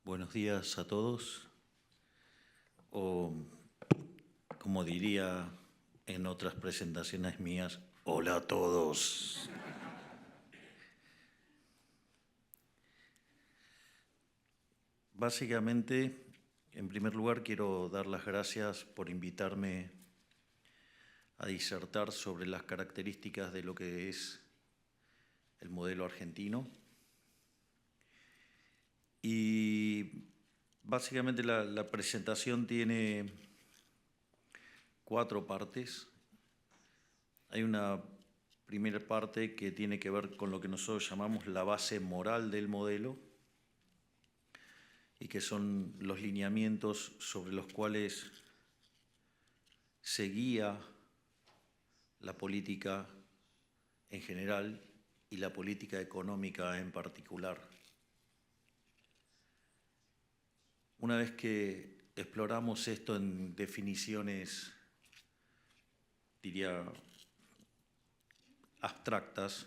Buenos días a todos, o como diría en otras presentaciones mías, hola a todos. Básicamente, en primer lugar, quiero dar las gracias por invitarme a disertar sobre las características de lo que es el modelo argentino. Y básicamente la presentación tiene 4 partes. Hay una primera parte que tiene que ver con lo que nosotros llamamos la base moral del modelo y que son los lineamientos sobre los cuales se guía la política en general y la política económica en particular. Una vez que exploramos esto en definiciones, diría, abstractas,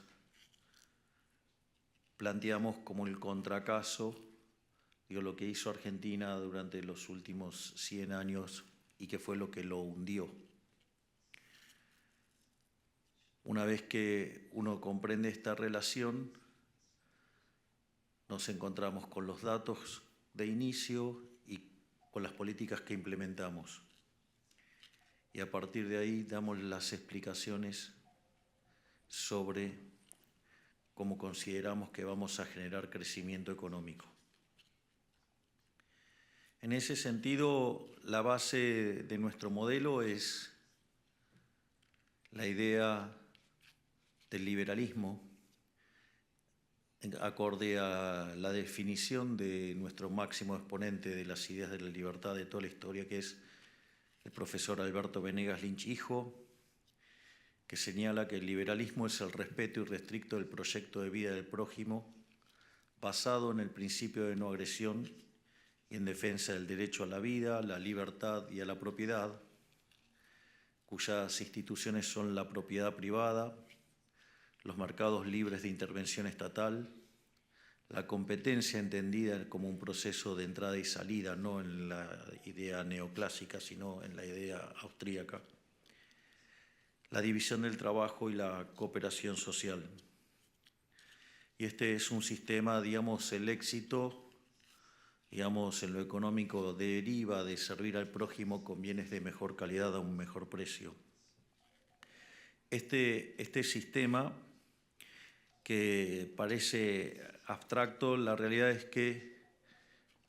planteamos como el contracaso, lo que hizo Argentina durante los últimos 100 años y que fue lo que lo hundió. Una vez que uno comprende esta relación, nos encontramos con los datos de inicio y con las políticas que implementamos. Y a partir de ahí damos las explicaciones sobre cómo consideramos que vamos a generar crecimiento económico. En ese sentido, la base de nuestro modelo es la idea del liberalismo, acorde a la definición de nuestro máximo exponente de las ideas de la libertad de toda la historia, que es el profesor Alberto Venegas Lynch hijo, que señala que el liberalismo es el respeto irrestricto del proyecto de vida del prójimo, basado en el principio de no agresión y en defensa del derecho a la vida, la libertad y a la propiedad, cuyas instituciones son la propiedad privada, los mercados libres de intervención estatal, la competencia entendida como un proceso de entrada y salida, no en la idea neoclásica, sino en la idea austríaca, la división del trabajo y la cooperación social. Y este es un sistema, digamos, el éxito, digamos, en lo económico deriva de servir al prójimo con bienes de mejor calidad a un mejor precio. Este sistema, que parece abstracto, la realidad es que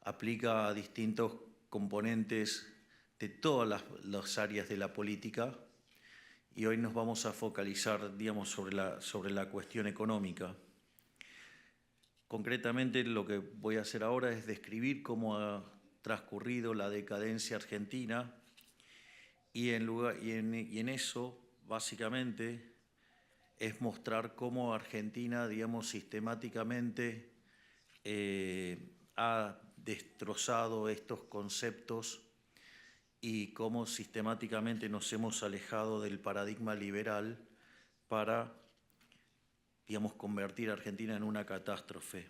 aplica a distintos componentes de todas las áreas de la política y hoy nos vamos a focalizar, digamos, sobre la cuestión económica. Concretamente, lo que voy a hacer ahora es describir cómo ha transcurrido la decadencia argentina y en eso, básicamente, es mostrar cómo Argentina, digamos, sistemáticamente ha destrozado estos conceptos y cómo sistemáticamente nos hemos alejado del paradigma liberal para, digamos, convertir a Argentina en una catástrofe.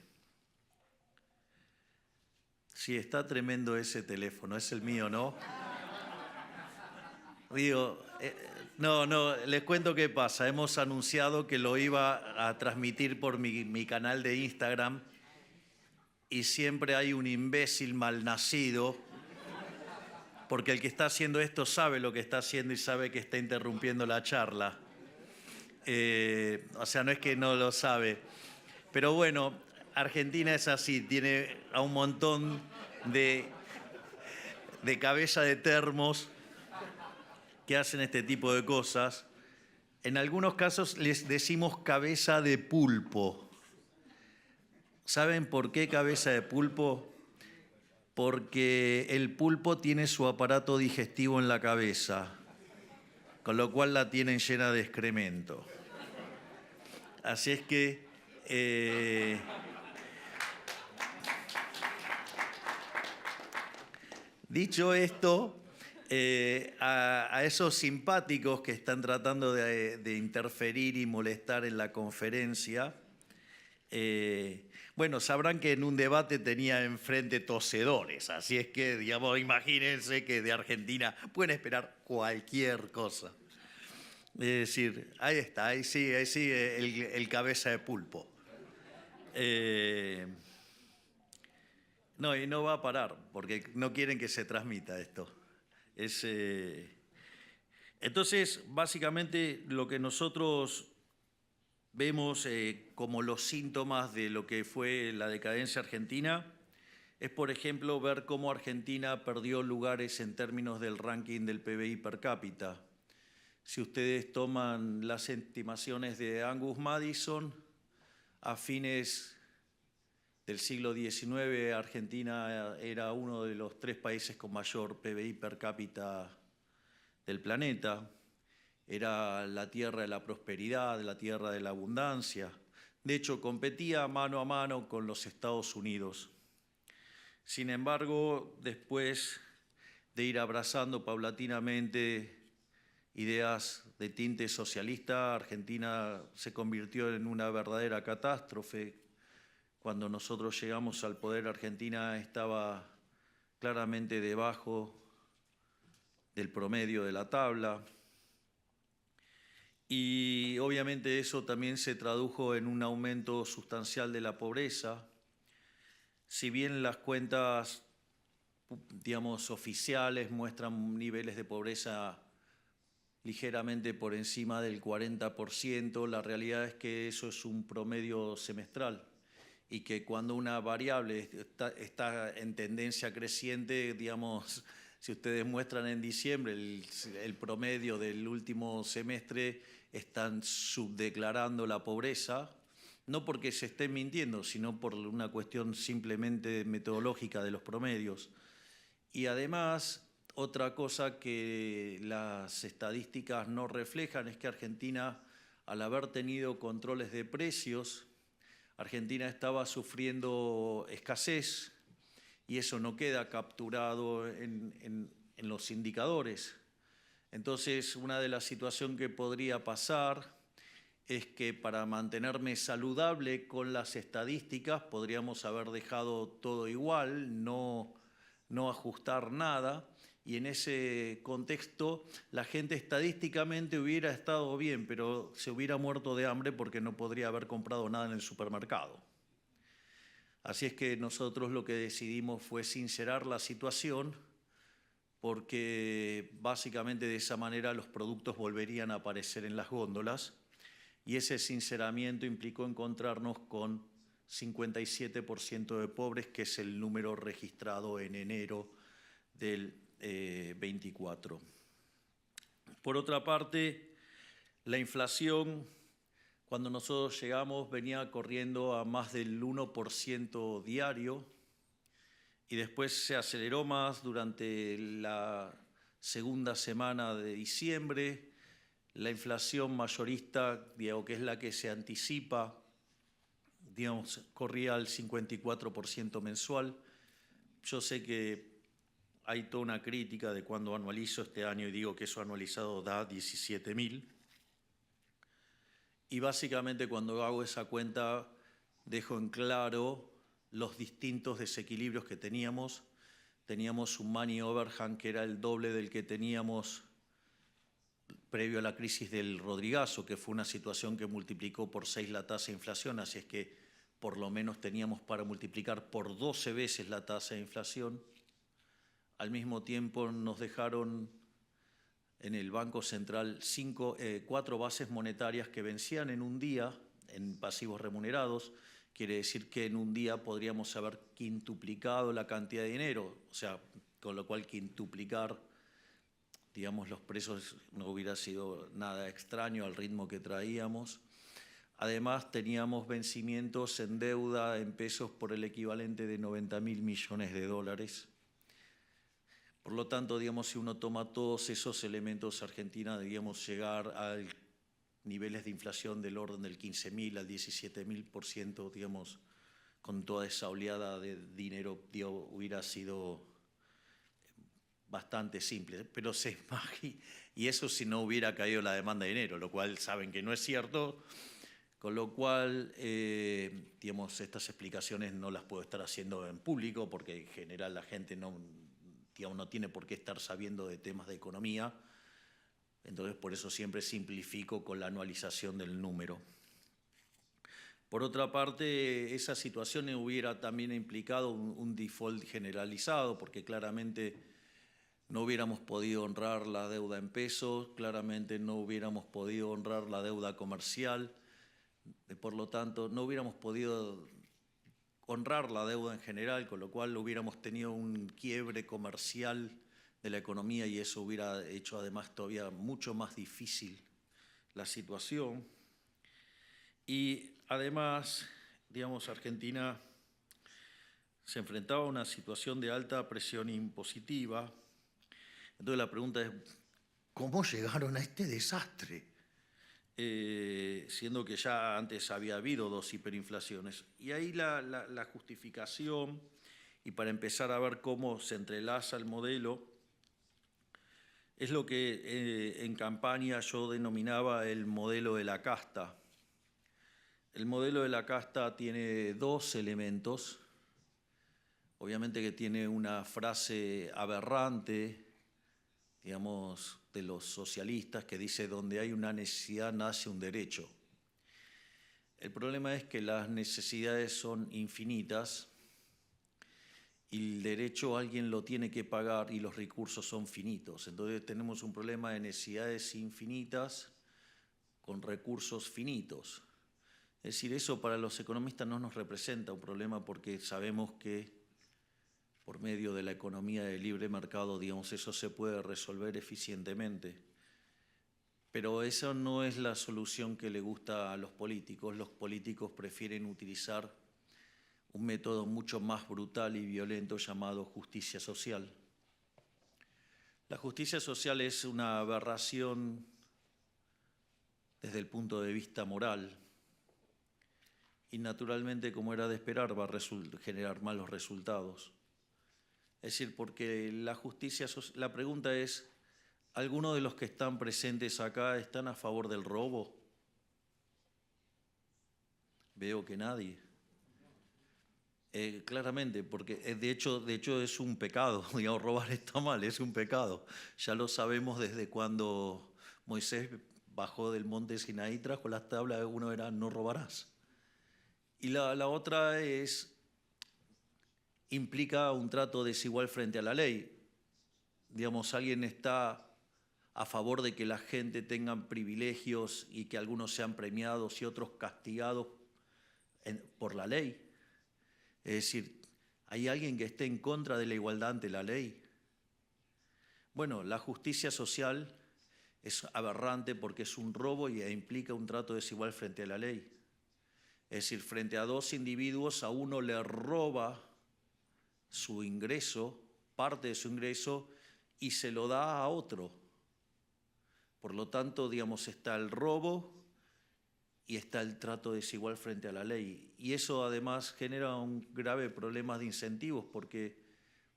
Sí, está tremendo ese teléfono, es el mío, ¿no? Digo, no, les cuento qué pasa. Hemos anunciado que lo iba a transmitir por mi canal de Instagram y siempre hay un imbécil malnacido, porque el que está haciendo esto sabe lo que está haciendo y sabe que está interrumpiendo la charla. O sea, no es que no lo sabe. Pero bueno, Argentina es así, tiene a un montón de cabeza de termos que hacen este tipo de cosas. En algunos casos les decimos cabeza de pulpo. ¿Saben por qué cabeza de pulpo? Porque el pulpo tiene su aparato digestivo en la cabeza, con lo cual la tienen llena de excremento. Así es que dicho esto, a esos simpáticos que están tratando de interferir y molestar en la conferencia, Bueno, sabrán que en un debate tenía enfrente tosedores, así es que, digamos, imagínense que de Argentina pueden esperar cualquier cosa. Es decir, ahí está, ahí sigue el cabeza de pulpo. No, y no va a parar, porque no quieren que se transmita esto. Entonces, básicamente, lo que nosotros vemos como los síntomas de lo que fue la decadencia argentina es, por ejemplo, ver cómo Argentina perdió lugares en términos del ranking del PBI per cápita. Si ustedes toman las estimaciones de Angus Madison, a fines del siglo XIX, Argentina era uno de los 3 países con mayor PBI per cápita del planeta. Era la tierra de la prosperidad, la tierra de la abundancia. De hecho, competía mano a mano con los Estados Unidos. Sin embargo, después de ir abrazando paulatinamente ideas de tinte socialista, Argentina se convirtió en una verdadera catástrofe. Cuando nosotros llegamos al poder, Argentina estaba claramente debajo del promedio de la tabla. Y obviamente eso también se tradujo en un aumento sustancial de la pobreza. Si bien las cuentas, digamos, oficiales muestran niveles de pobreza ligeramente por encima del 40%, la realidad es que eso es un promedio semestral y que cuando una variable está en tendencia creciente, digamos, si ustedes muestran en diciembre el promedio del último semestre, están subdeclarando la pobreza, no porque se estén mintiendo, sino por una cuestión simplemente metodológica de los promedios. Y además, otra cosa que las estadísticas no reflejan es que Argentina, al haber tenido controles de precios, Argentina estaba sufriendo escasez y eso no queda capturado en los indicadores. Entonces, una de las situaciones que podría pasar es que para mantenerme saludable con las estadísticas podríamos haber dejado todo igual, no ajustar nada, y en ese contexto la gente estadísticamente hubiera estado bien, pero se hubiera muerto de hambre porque no podría haber comprado nada en el supermercado. Así es que nosotros lo que decidimos fue sincerar la situación, porque básicamente de esa manera los productos volverían a aparecer en las góndolas, y ese sinceramiento implicó encontrarnos con 57% de pobres, que es el número registrado en enero del 24. Por otra parte, la inflación, cuando nosotros llegamos, venía corriendo a más del 1% diario y después se aceleró más durante la segunda semana de diciembre. La inflación mayorista, digamos, que es la que se anticipa, digamos, corría al 54% mensual. Yo sé que hay toda una crítica de cuando anualizo este año y digo que eso anualizado da 17.000. Y básicamente cuando hago esa cuenta dejo en claro los distintos desequilibrios que teníamos. Teníamos un money overhang que era el doble del que teníamos previo a la crisis del Rodrigazo, que fue una situación que multiplicó por 6 la tasa de inflación, así es que por lo menos teníamos para multiplicar por 12 veces la tasa de inflación. Al mismo tiempo nos dejaron en el Banco Central 4 bases monetarias que vencían en un día en pasivos remunerados. Quiere decir que en un día podríamos haber quintuplicado la cantidad de dinero, o sea, con lo cual quintuplicar, digamos, los precios no hubiera sido nada extraño al ritmo que traíamos. Además, teníamos vencimientos en deuda en pesos por el equivalente de 90.000 millones de dólares. Por lo tanto, digamos, si uno toma todos esos elementos, Argentina deberíamos llegar a niveles de inflación del orden del 15.000 al 17.000%, digamos, con toda esa oleada de dinero, digamos, hubiera sido bastante simple, pero se imagina, y eso si no hubiera caído la demanda de dinero, lo cual saben que no es cierto. Con lo cual, digamos, estas explicaciones no las puedo estar haciendo en público porque en general la gente no, digamos, no tiene por qué estar sabiendo de temas de economía. Entonces, por eso siempre simplifico con la anualización del número. Por otra parte, esa situación hubiera también implicado un default generalizado, porque claramente no hubiéramos podido honrar la deuda en pesos, claramente no hubiéramos podido honrar la deuda comercial, por lo tanto, no hubiéramos podido honrar la deuda en general, con lo cual hubiéramos tenido un quiebre comercial de la economía y eso hubiera hecho además todavía mucho más difícil la situación. Y además, digamos, Argentina se enfrentaba a una situación de alta presión impositiva. Entonces la pregunta es, ¿cómo llegaron a este desastre? Siendo que ya antes había habido 2 hiperinflaciones. Y ahí la justificación, y para empezar a ver cómo se entrelaza el modelo, es lo que en campaña yo denominaba el modelo de la casta. El modelo de la casta tiene 2 elementos. Obviamente que tiene una frase aberrante, digamos, de los socialistas que dice: donde hay una necesidad nace un derecho. El problema es que las necesidades son infinitas y el derecho alguien lo tiene que pagar y los recursos son finitos. Entonces tenemos un problema de necesidades infinitas con recursos finitos. Es decir, eso para los economistas no nos representa un problema porque sabemos que por medio de la economía de libre mercado, digamos, eso se puede resolver eficientemente. Pero esa no es la solución que le gusta a los políticos. Los políticos prefieren utilizar un método mucho más brutal y violento llamado justicia social. La justicia social es una aberración desde el punto de vista moral y naturalmente, como era de esperar, va a generar malos resultados. Es decir, porque la justicia social, la pregunta es, ¿algunos de los que están presentes acá están a favor del robo? Veo que nadie. Claramente, porque de hecho es un pecado, digamos, robar está mal, es un pecado. Ya lo sabemos desde cuando Moisés bajó del monte Sinaí, trajo las tablas, uno era no robarás. Y la otra implica un trato desigual frente a la ley. Digamos, alguien está a favor de que la gente tenga privilegios y que algunos sean premiados y otros castigados por la ley. Es decir, ¿hay alguien que esté en contra de la igualdad ante la ley? Bueno, la justicia social es aberrante porque es un robo y implica un trato desigual frente a la ley. Es decir, frente a 2 individuos, a uno le roba su ingreso, parte de su ingreso, y se lo da a otro. Por lo tanto, digamos, está el robo y está el trato desigual frente a la ley. Y eso además genera un grave problema de incentivos, porque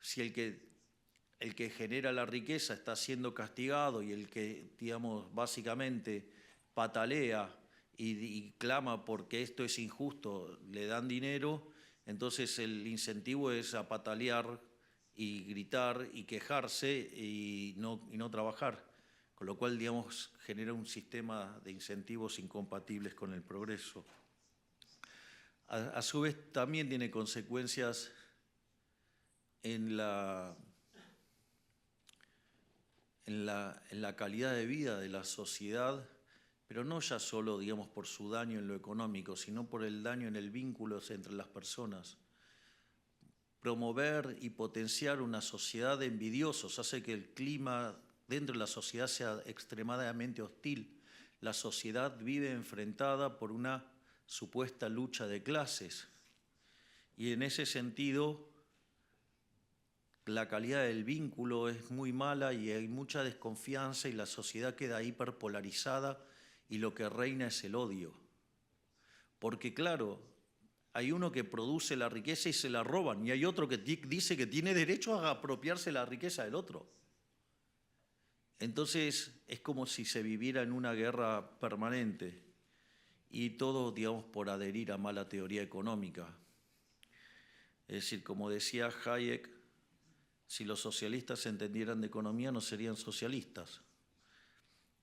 si el que genera la riqueza está siendo castigado y el que, digamos, básicamente patalea y clama porque esto es injusto, le dan dinero, entonces el incentivo es a patalear y gritar y quejarse y no trabajar. Con lo cual, digamos, genera un sistema de incentivos incompatibles con el progreso. A su vez, también tiene consecuencias en la calidad de vida de la sociedad, pero no ya solo, digamos, por su daño en lo económico, sino por el daño en el vínculo entre las personas. Promover y potenciar una sociedad de envidiosos hace que el clima dentro de la sociedad sea extremadamente hostil. La sociedad vive enfrentada por una supuesta lucha de clases y en ese sentido la calidad del vínculo es muy mala y hay mucha desconfianza y la sociedad queda hiperpolarizada y lo que reina es el odio. Porque claro, hay uno que produce la riqueza y se la roban y hay otro que dice que tiene derecho a apropiarse la riqueza del otro. Entonces es como si se viviera en una guerra permanente y todo, digamos, por adherir a mala teoría económica. Es decir, como decía Hayek, si los socialistas entendieran de economía no serían socialistas.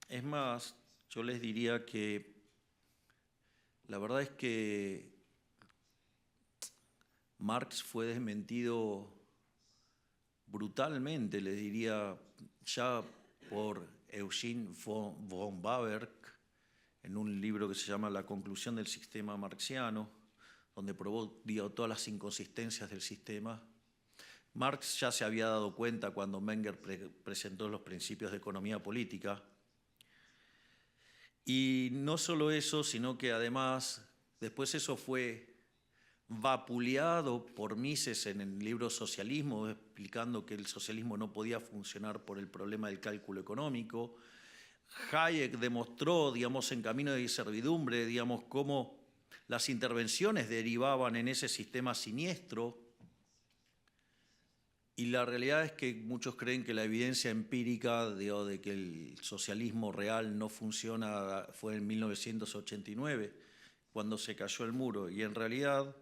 Es más, yo les diría que la verdad es que Marx fue desmentido brutalmente, les diría, ya por Eugene von Bauer, en un libro que se llama La conclusión del sistema marxiano, donde probó todas las inconsistencias del sistema. Marx ya se había dado cuenta cuando Menger presentó los principios de economía política. Y no solo eso, sino que además, después eso fue vapuleado por Mises en el libro Socialismo, explicando que el socialismo no podía funcionar por el problema del cálculo económico. Hayek demostró, digamos, en Camino de Servidumbre, digamos, cómo las intervenciones derivaban en ese sistema siniestro. Y la realidad es que muchos creen que la evidencia empírica de que el socialismo real no funciona fue en 1989, cuando se cayó el muro. Y en realidad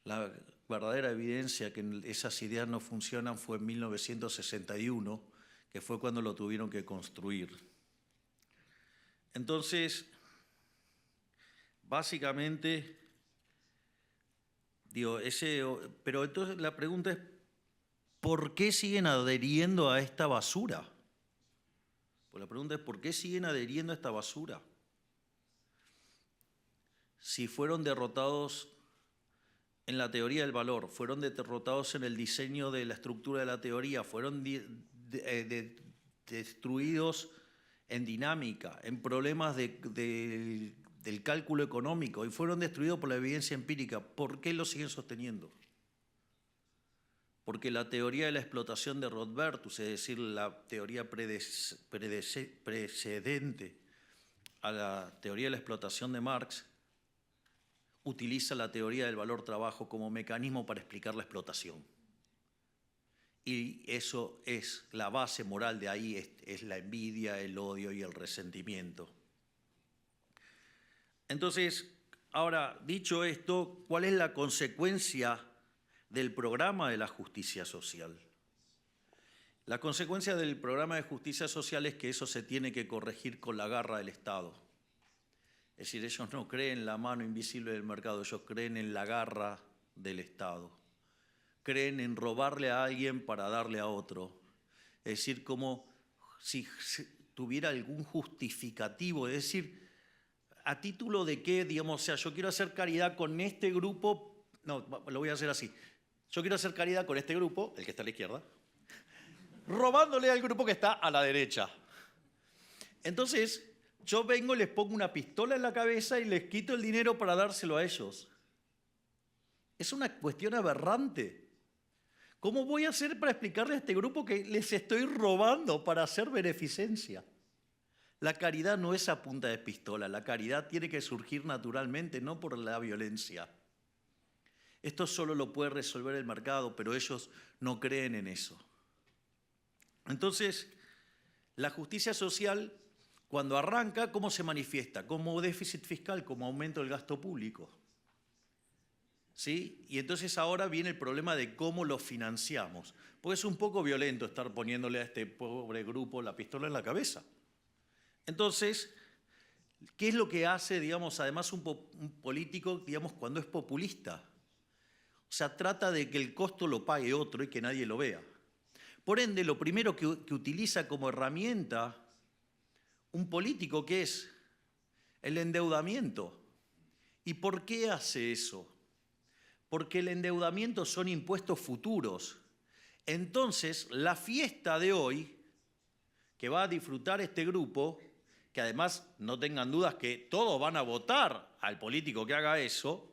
la verdadera evidencia que esas ideas no funcionan fue en 1961, que fue cuando lo tuvieron que construir. Entonces, básicamente, pero entonces la pregunta es, ¿por qué siguen adheriendo a esta basura? Pues la pregunta es, ¿por qué siguen adheriendo a esta basura? Si fueron derrotados en la teoría del valor, fueron derrotados en el diseño de la estructura de la teoría, fueron destruidos en dinámica, en problemas del cálculo económico y fueron destruidos por la evidencia empírica, ¿por qué lo siguen sosteniendo? Porque la teoría de la explotación de Rothbardus, es decir, la teoría precedente a la teoría de la explotación de Marx, utiliza la teoría del valor-trabajo como mecanismo para explicar la explotación. Y eso es la base moral de ahí, es la envidia, el odio y el resentimiento. Entonces, ahora, dicho esto, ¿cuál es la consecuencia del programa de la justicia social? La consecuencia del programa de justicia social es que eso se tiene que corregir con la garra del Estado. Es decir, ellos no creen en la mano invisible del mercado, ellos creen en la garra del Estado. Creen en robarle a alguien para darle a otro. Es decir, como si tuviera algún justificativo, es decir, ¿a título de qué? Digamos, o sea, yo quiero hacer caridad con este grupo, no, lo voy a hacer así. Yo quiero hacer caridad con este grupo, el que está a la izquierda, robándole al grupo que está a la derecha. Entonces, yo vengo, les pongo una pistola en la cabeza y les quito el dinero para dárselo a ellos. Es una cuestión aberrante. ¿Cómo voy a hacer para explicarle a este grupo que les estoy robando para hacer beneficencia? La caridad no es a punta de pistola, la caridad tiene que surgir naturalmente, no por la violencia. Esto solo lo puede resolver el mercado, pero ellos no creen en eso. Entonces, la justicia social, cuando arranca, ¿cómo se manifiesta? Como déficit fiscal, como aumento del gasto público. ¿Sí? Y entonces ahora viene el problema de cómo lo financiamos. Porque es un poco violento estar poniéndole a este pobre grupo la pistola en la cabeza. Entonces, ¿qué es lo que hace, digamos, además un político, digamos, cuando es populista? O sea, trata de que el costo lo pague otro y que nadie lo vea. Por ende, lo primero que utiliza como herramienta un político, ¿qué es? El endeudamiento. ¿Y por qué hace eso? Porque el endeudamiento son impuestos futuros. Entonces, la fiesta de hoy, que va a disfrutar este grupo, que además no tengan dudas que todos van a votar al político que haga eso,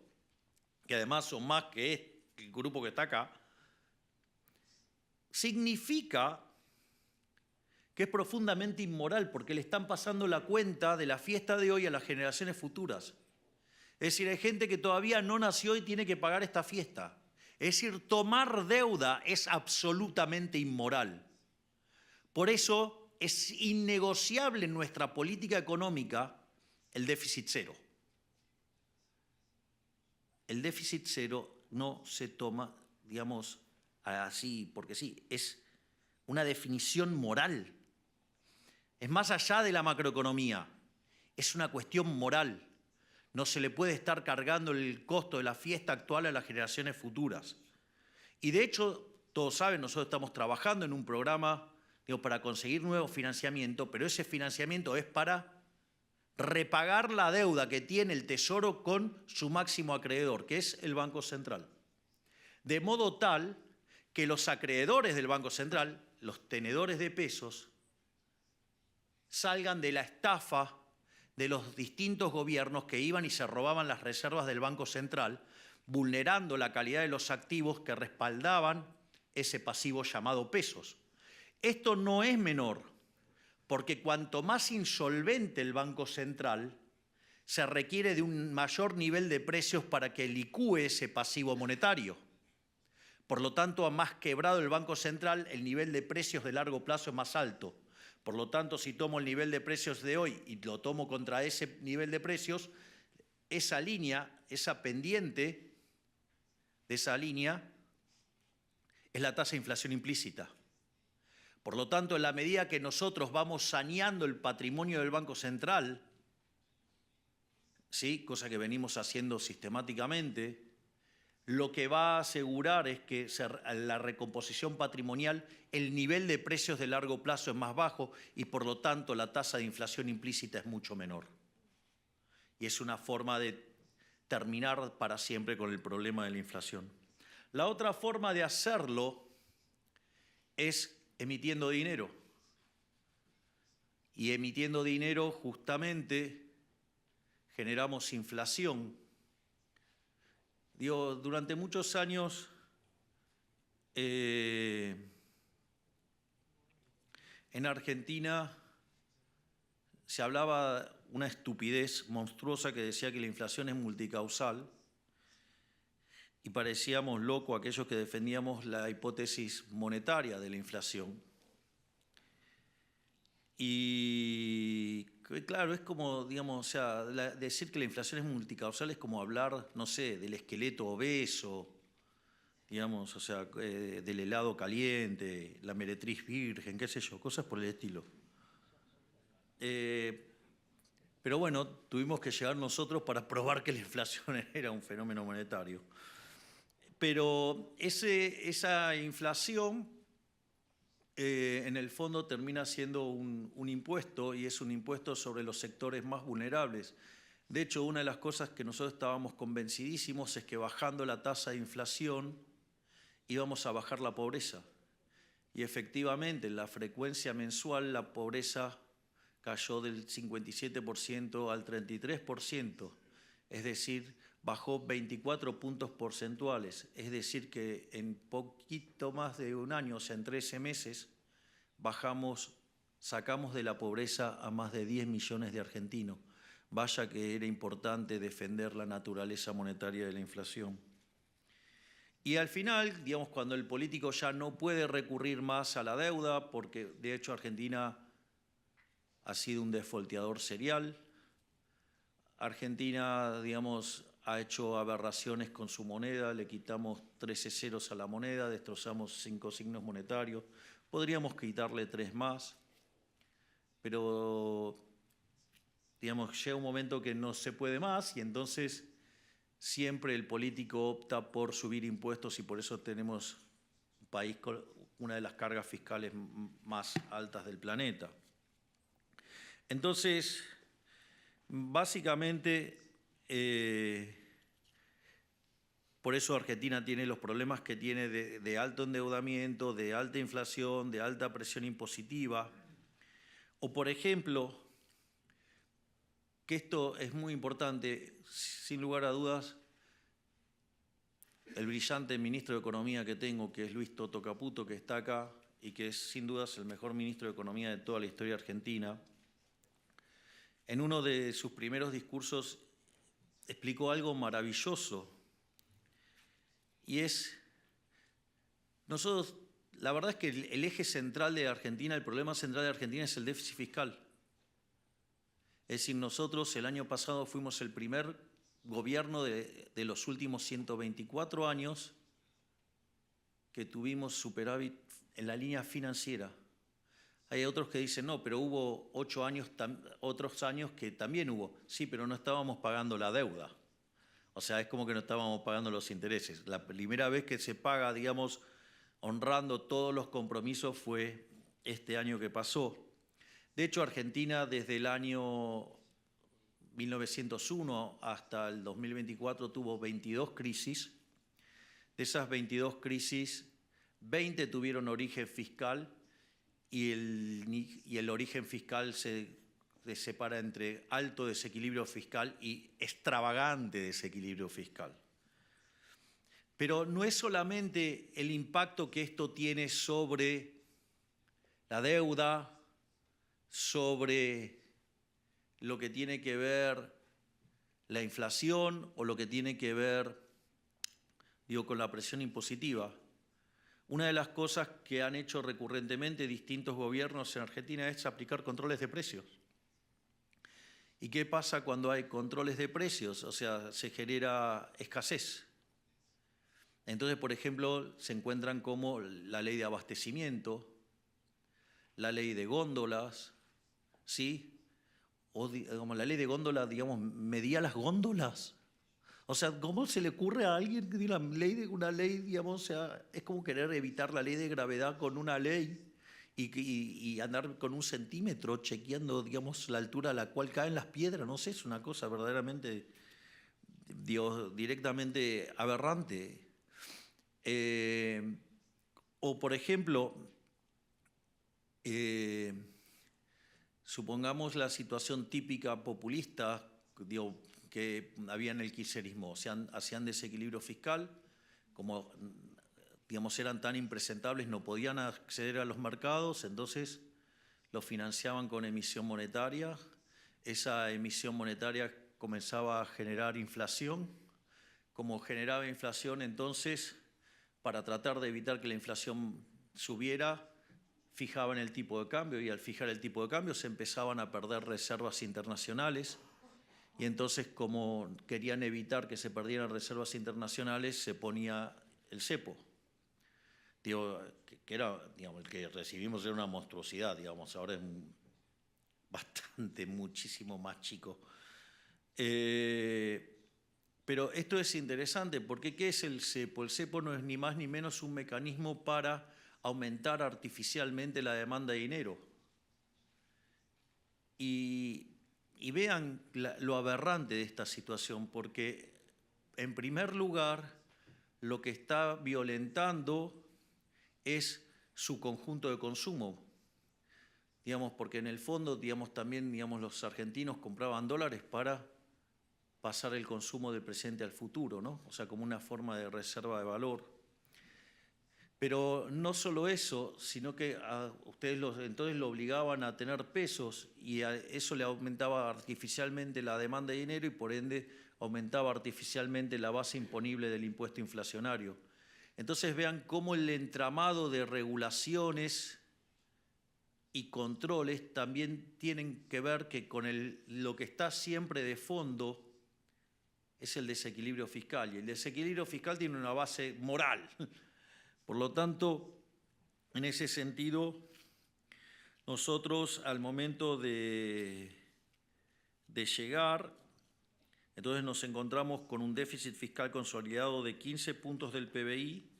que además son más que el grupo que está acá, significa que es profundamente inmoral porque le están pasando la cuenta de la fiesta de hoy a las generaciones futuras. Es decir, hay gente que todavía no nació y tiene que pagar esta fiesta. Es decir, tomar deuda es absolutamente inmoral. Por eso es innegociable en nuestra política económica el déficit cero. el déficit cero no se toma, digamos, así porque sí, es una definición moral. Es más allá de la macroeconomía, es una cuestión moral. No se le puede estar cargando el costo de la fiesta actual a las generaciones futuras. Y de hecho, todos saben, nosotros estamos trabajando en un programa, digo, para conseguir nuevo financiamiento, pero ese financiamiento es para repagar la deuda que tiene el Tesoro con su máximo acreedor, que es el Banco Central. De modo tal que los acreedores del Banco Central, los tenedores de pesos, salgan de la estafa de los distintos gobiernos que iban y se robaban las reservas del Banco Central, vulnerando la calidad de los activos que respaldaban ese pasivo llamado pesos. Esto no es menor, porque cuanto más insolvente el Banco Central, se requiere de un mayor nivel de precios para que licúe ese pasivo monetario. Por lo tanto, a más quebrado el Banco Central, el nivel de precios de largo plazo es más alto. Por lo tanto, si tomo el nivel de precios de hoy y lo tomo contra ese nivel de precios, esa línea, esa pendiente de esa línea es la tasa de inflación implícita. Por lo tanto, en la medida que nosotros vamos saneando el patrimonio del Banco Central, ¿sí?, cosa que venimos haciendo sistemáticamente, lo que va a asegurar es que la recomposición patrimonial, el nivel de precios de largo plazo es más bajo y por lo tanto la tasa de inflación implícita es mucho menor. Y es una forma de terminar para siempre con el problema de la inflación. La otra forma de hacerlo es emitiendo dinero. Y emitiendo dinero justamente generamos inflación. Digo, durante muchos años en Argentina se hablaba una estupidez monstruosa que decía que la inflación es multicausal y parecíamos locos aquellos que defendíamos la hipótesis monetaria de la inflación. Y claro, es como, digamos, o sea, decir que la inflación es multicausal es como hablar, no sé, del esqueleto obeso, digamos, o sea, del helado caliente, la meretriz virgen, qué sé yo, cosas por el estilo. Pero bueno, tuvimos que llegar nosotros para probar que la inflación era un fenómeno monetario. Pero esa inflación en el fondo termina siendo un impuesto y es un impuesto sobre los sectores más vulnerables. De hecho, una de las cosas que nosotros estábamos convencidísimos es que bajando la tasa de inflación íbamos a bajar la pobreza. Y efectivamente, en la frecuencia mensual la pobreza cayó del 57% al 33%, es decir, bajó 24 puntos porcentuales, es decir que en poquito más de un año, o sea, en 13 meses, sacamos de la pobreza a más de 10 millones de argentinos. Vaya que era importante defender la naturaleza monetaria de la inflación. Y al final, digamos, cuando el político ya no puede recurrir más a la deuda, porque de hecho Argentina ha sido un defaulteador serial, Argentina, digamos, ha hecho aberraciones con su moneda, le quitamos 13 ceros a la moneda, destrozamos 5 signos monetarios, podríamos quitarle 3 más, pero digamos, llega un momento que no se puede más y entonces siempre el político opta por subir impuestos y por eso tenemos un país con una de las cargas fiscales más altas del planeta. Entonces, básicamente, por eso Argentina tiene los problemas que tiene de alto endeudamiento, de alta inflación, de alta presión impositiva. O, por ejemplo, que esto es muy importante, sin lugar a dudas, el brillante ministro de Economía que tengo, que es Luis Toto Caputo, que está acá y que es sin dudas el mejor ministro de Economía de toda la historia argentina, en uno de sus primeros discursos explicó algo maravilloso y es, nosotros, la verdad es que el eje central de Argentina, el problema central de Argentina es el déficit fiscal. Es decir, nosotros el año pasado fuimos el primer gobierno de los últimos 124 años que tuvimos superávit en la línea financiera. Hay otros que dicen, no, pero hubo 8 años, otros años que también hubo. Sí, pero no estábamos pagando la deuda. O sea, es como que no estábamos pagando los intereses. La primera vez que se paga, digamos, honrando todos los compromisos fue este año que pasó. De hecho, Argentina desde el año 1901 hasta el 2024 tuvo 22 crisis. De esas 22 crisis, 20 tuvieron origen fiscal y el origen fiscal se separa entre alto desequilibrio fiscal y extravagante desequilibrio fiscal. Pero no es solamente el impacto que esto tiene sobre la deuda, sobre lo que tiene que ver la inflación o lo que tiene que ver, digo, con la presión impositiva. Una de las cosas que han hecho recurrentemente distintos gobiernos en Argentina es aplicar controles de precios. ¿Y qué pasa cuando hay controles de precios? O sea, se genera escasez. Entonces, por ejemplo, se encuentran como la ley de abastecimiento, la ley de góndolas, ¿sí? O digamos, la ley de góndolas, digamos, medía las góndolas. O sea, ¿cómo se le ocurre a alguien que diga una ley, digamos, o sea, es como querer evitar la ley de gravedad con una ley y andar con un centímetro chequeando, digamos, la altura a la cual caen las piedras? No sé, es una cosa verdaderamente, Dios, directamente aberrante. O, por ejemplo, supongamos la situación típica populista, digo, que había en el kirchnerismo, hacían desequilibrio fiscal, como digamos eran tan impresentables, no podían acceder a los mercados, entonces lo financiaban con emisión monetaria, esa emisión monetaria comenzaba a generar inflación, como generaba inflación entonces, para tratar de evitar que la inflación subiera, fijaban el tipo de cambio y al fijar el tipo de cambio se empezaban a perder reservas internacionales. Y entonces, como querían evitar que se perdieran reservas internacionales, se ponía el cepo. Digo, que era, digamos, el que recibimos era una monstruosidad, digamos, ahora es bastante, muchísimo más chico. Pero esto es interesante, porque ¿qué es el cepo? El cepo no es ni más ni menos un mecanismo para aumentar artificialmente la demanda de dinero. Y vean lo aberrante de esta situación, porque en primer lugar lo que está violentando es su conjunto de consumo. Digamos, porque en el fondo, digamos, también los argentinos compraban dólares para pasar el consumo del presente al futuro, ¿no? O sea, como una forma de reserva de valor. Pero no solo eso, sino que a ustedes entonces lo obligaban a tener pesos y a eso le aumentaba artificialmente la demanda de dinero y por ende aumentaba artificialmente la base imponible del impuesto inflacionario. Entonces vean cómo el entramado de regulaciones y controles también tienen que ver que con lo que está siempre de fondo es el desequilibrio fiscal. Y el desequilibrio fiscal tiene una base moral. Por lo tanto, en ese sentido, nosotros al momento de llegar, entonces nos encontramos con un déficit fiscal consolidado de 15 puntos del PBI,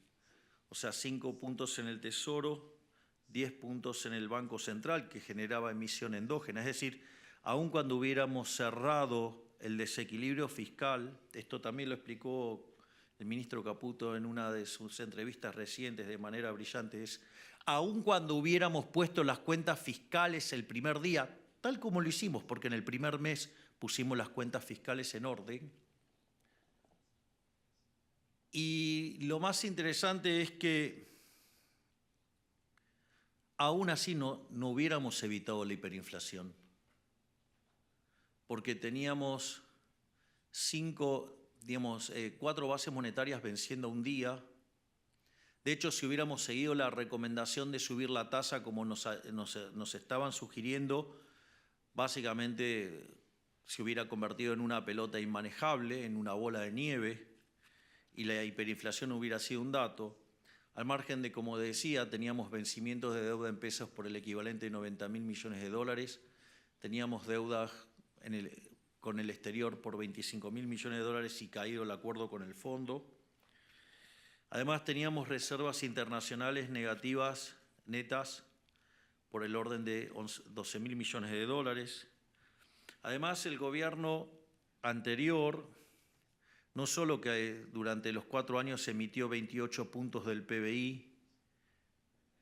o sea, 5 puntos en el Tesoro, 10 puntos en el Banco Central, que generaba emisión endógena. Es decir, aun cuando hubiéramos cerrado el desequilibrio fiscal, esto también lo explicó el ministro Caputo en una de sus entrevistas recientes de manera brillante, es, aun cuando hubiéramos puesto las cuentas fiscales el primer día, tal como lo hicimos, porque en el primer mes pusimos las cuentas fiscales en orden, y lo más interesante es que aún así no hubiéramos evitado la hiperinflación, porque teníamos 4 bases monetarias venciendo un día. De hecho, si hubiéramos seguido la recomendación de subir la tasa como nos estaban sugiriendo, básicamente se hubiera convertido en una pelota inmanejable, en una bola de nieve, y la hiperinflación hubiera sido un dato. Al margen de, como decía, teníamos vencimientos de deuda en pesos por el equivalente de 90.000 millones de dólares, teníamos deudas con el exterior por 25.000 millones de dólares y caído el acuerdo con el fondo. Además, teníamos reservas internacionales negativas netas por el orden de 12.000 millones de dólares. Además, el gobierno anterior, no solo que durante los 4 años emitió 28 puntos del PBI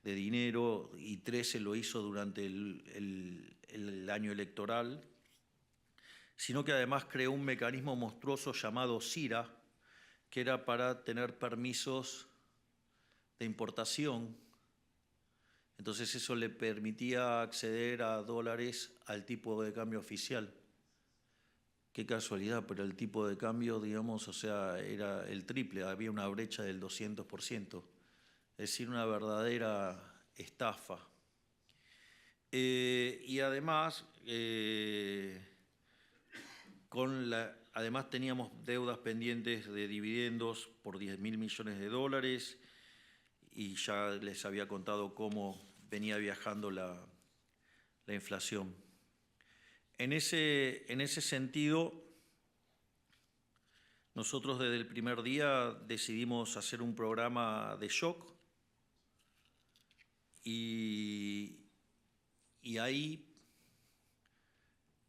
de dinero y 13 lo hizo durante el año electoral, sino que además creó un mecanismo monstruoso llamado CIRA, que era para tener permisos de importación. Entonces eso le permitía acceder a dólares al tipo de cambio oficial. Qué casualidad, pero el tipo de cambio, digamos, o sea, era el triple, había una brecha del 200%. Es decir, una verdadera estafa. Y además, además teníamos deudas pendientes de dividendos por 10.000 millones de dólares y ya les había contado cómo venía viajando la inflación. En ese sentido, nosotros desde el primer día decidimos hacer un programa de shock y ahí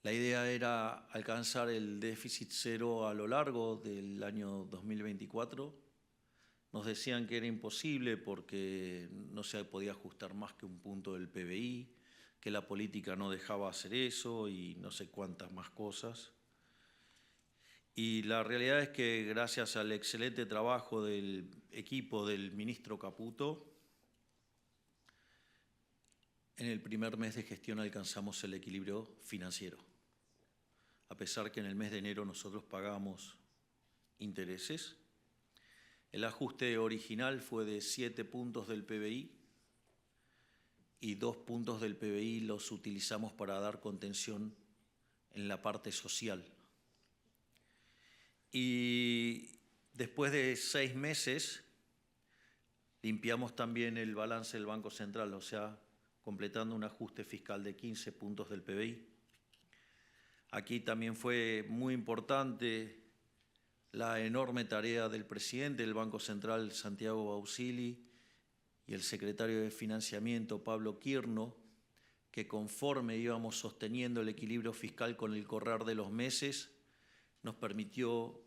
la idea era alcanzar el déficit cero a lo largo del año 2024. Nos decían que era imposible porque no se podía ajustar más que un punto del PBI, que la política no dejaba hacer eso y no sé cuántas más cosas. Y la realidad es que gracias al excelente trabajo del equipo del ministro Caputo, en el primer mes de gestión alcanzamos el equilibrio financiero. A pesar que en el mes de enero nosotros pagamos intereses, el ajuste original fue de 7 puntos del PBI y 2 puntos del PBI los utilizamos para dar contención en la parte social. Y después de 6 meses limpiamos también el balance del Banco Central, o sea, completando un ajuste fiscal de 15 puntos del PBI. Aquí también fue muy importante la enorme tarea del presidente del Banco Central, Santiago Bausili, y el secretario de Financiamiento, Pablo Quirno, que conforme íbamos sosteniendo el equilibrio fiscal con el correr de los meses, nos permitió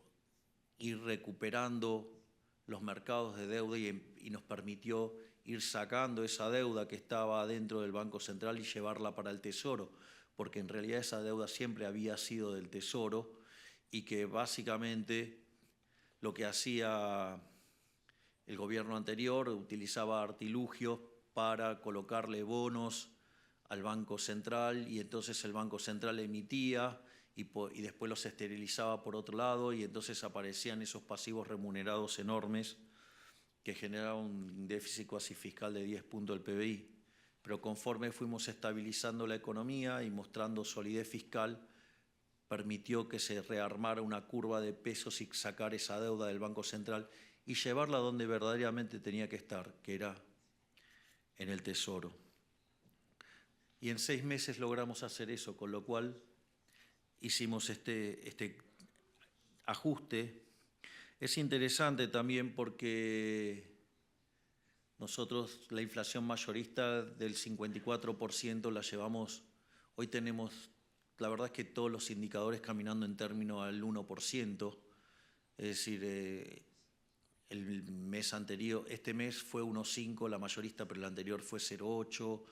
ir recuperando los mercados de deuda y nos permitió ir sacando esa deuda que estaba dentro del Banco Central y llevarla para el Tesoro, porque en realidad esa deuda siempre había sido del Tesoro y que básicamente lo que hacía el gobierno anterior utilizaba artilugios para colocarle bonos al Banco Central y entonces el Banco Central emitía y después los esterilizaba por otro lado y entonces aparecían esos pasivos remunerados enormes que generaban un déficit cuasi fiscal de 10 puntos del PBI. Pero conforme fuimos estabilizando la economía y mostrando solidez fiscal, permitió que se rearmara una curva de pesos y sacar esa deuda del Banco Central y llevarla donde verdaderamente tenía que estar, que era en el Tesoro. Y en 6 meses logramos hacer eso, con lo cual hicimos este ajuste. Es interesante también porque nosotros la inflación mayorista del 54% la llevamos, hoy tenemos, la verdad es que todos los indicadores caminando en términos al 1%, es decir, el mes anterior, este mes fue 1,5 la mayorista, pero el anterior fue 0,8,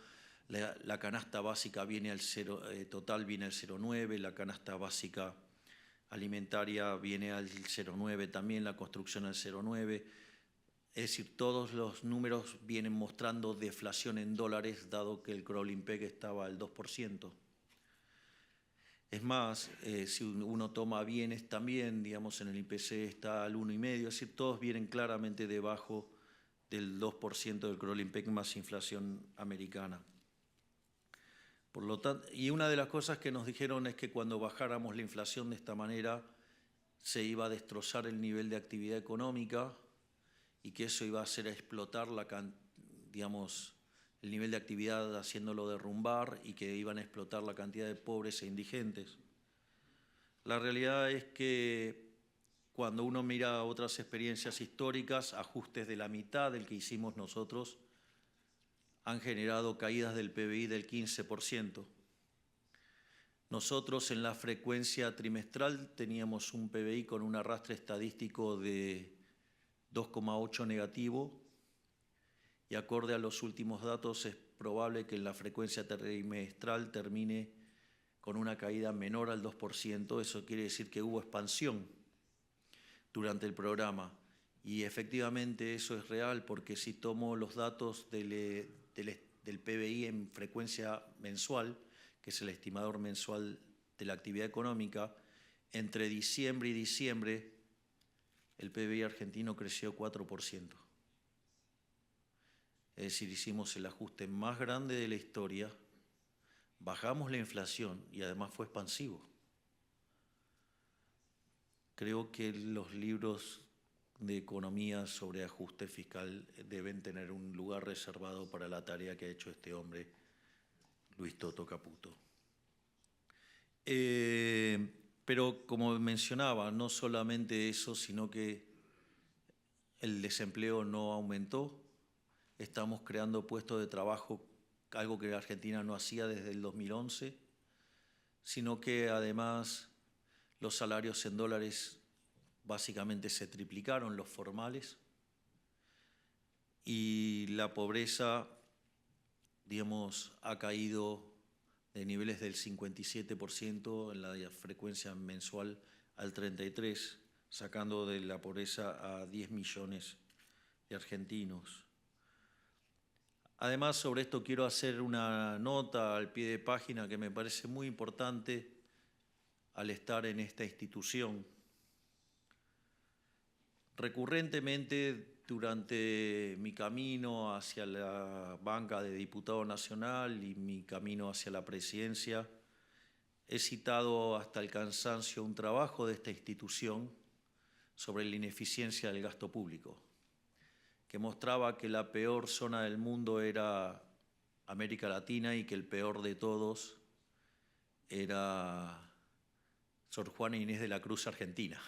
la canasta básica viene al 0, total viene al 0,9, la canasta básica alimentaria viene al 0,9 también, la construcción al 0,9. Es decir, todos los números vienen mostrando deflación en dólares, dado que el crawling peg estaba al 2%. Es más, si uno toma bienes también, digamos, en el IPC está al 1,5, es decir, todos vienen claramente debajo del 2% del crawling peg más inflación americana. Por lo tanto, y una de las cosas que nos dijeron es que cuando bajáramos la inflación de esta manera se iba a destrozar el nivel de actividad económica y que eso iba a hacer explotar digamos, el nivel de actividad haciéndolo derrumbar y que iban a explotar la cantidad de pobres e indigentes. La realidad es que cuando uno mira otras experiencias históricas, ajustes de la mitad del que hicimos nosotros han generado caídas del PBI del 15%. Nosotros en la frecuencia trimestral teníamos un PBI con un arrastre estadístico de 2,8 negativo y acorde a los últimos datos es probable que en la frecuencia trimestral termine con una caída menor al 2%. Eso quiere decir que hubo expansión durante el programa. Y efectivamente eso es real porque si tomo los datos del PBI en frecuencia mensual, que es el estimador mensual de la actividad económica, entre diciembre y diciembre el PBI argentino creció 4%. Es decir, hicimos el ajuste más grande de la historia, bajamos la inflación y además fue expansivo. Creo que los libros de economía sobre ajuste fiscal deben tener un lugar reservado para la tarea que ha hecho este hombre, Luis Toto Caputo. Pero como mencionaba, no solamente eso, sino que el desempleo no aumentó. Estamos creando puestos de trabajo, algo que Argentina no hacía desde el 2011, sino que además los salarios en dólares básicamente se triplicaron, los formales, y la pobreza, digamos, ha caído de niveles del 57% en la frecuencia mensual al 33%, sacando de la pobreza a 10 millones de argentinos. Además, sobre esto quiero hacer una nota al pie de página que me parece muy importante al estar en esta institución. Recurrentemente, durante mi camino hacia la banca de diputado nacional y mi camino hacia la presidencia, he citado hasta el cansancio un trabajo de esta institución sobre la ineficiencia del gasto público, que mostraba que la peor zona del mundo era América Latina y que el peor de todos era Sor Juana Inés de la Cruz, Argentina.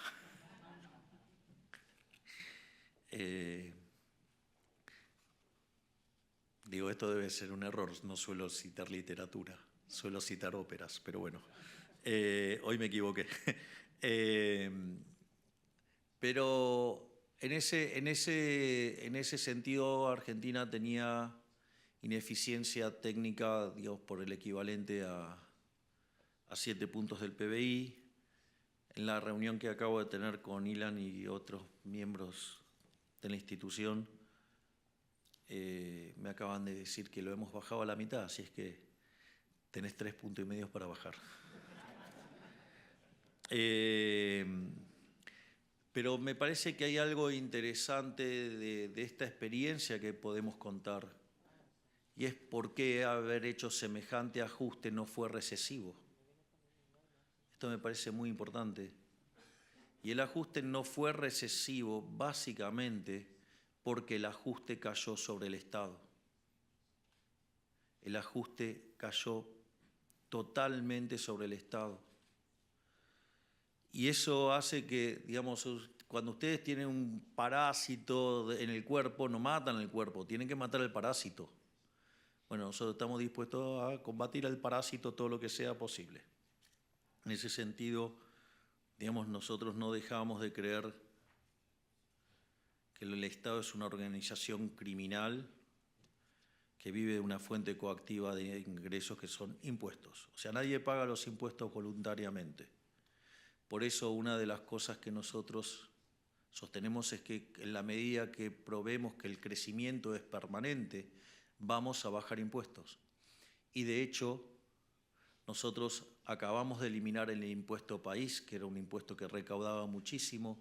Digo, esto debe ser un error, no suelo citar literatura, suelo citar óperas, pero bueno, hoy me equivoqué. Pero en ese sentido, Argentina tenía ineficiencia técnica, digamos, por el equivalente a 7 puntos del PBI. En la reunión que acabo de tener con Ilan y otros miembros de la institución, me acaban de decir que lo hemos bajado a la mitad, así es que tenés 3,5 puntos para bajar. Pero me parece que hay algo interesante de esta experiencia que podemos contar, y es por qué haber hecho semejante ajuste no fue recesivo. Esto me parece muy importante. Y el ajuste no fue recesivo básicamente porque el ajuste cayó sobre el Estado. El ajuste cayó totalmente sobre el Estado. Y eso hace que, digamos, cuando ustedes tienen un parásito en el cuerpo, no matan el cuerpo, tienen que matar el parásito. Bueno, nosotros estamos dispuestos a combatir al parásito todo lo que sea posible. En ese sentido, digamos, nosotros no dejamos de creer que el Estado es una organización criminal que vive de una fuente coactiva de ingresos que son impuestos. O sea, nadie paga los impuestos voluntariamente. Por eso una de las cosas que nosotros sostenemos es que en la medida que probemos que el crecimiento es permanente, vamos a bajar impuestos. Y de hecho, nosotros acabamos de eliminar el impuesto país, que era un impuesto que recaudaba muchísimo.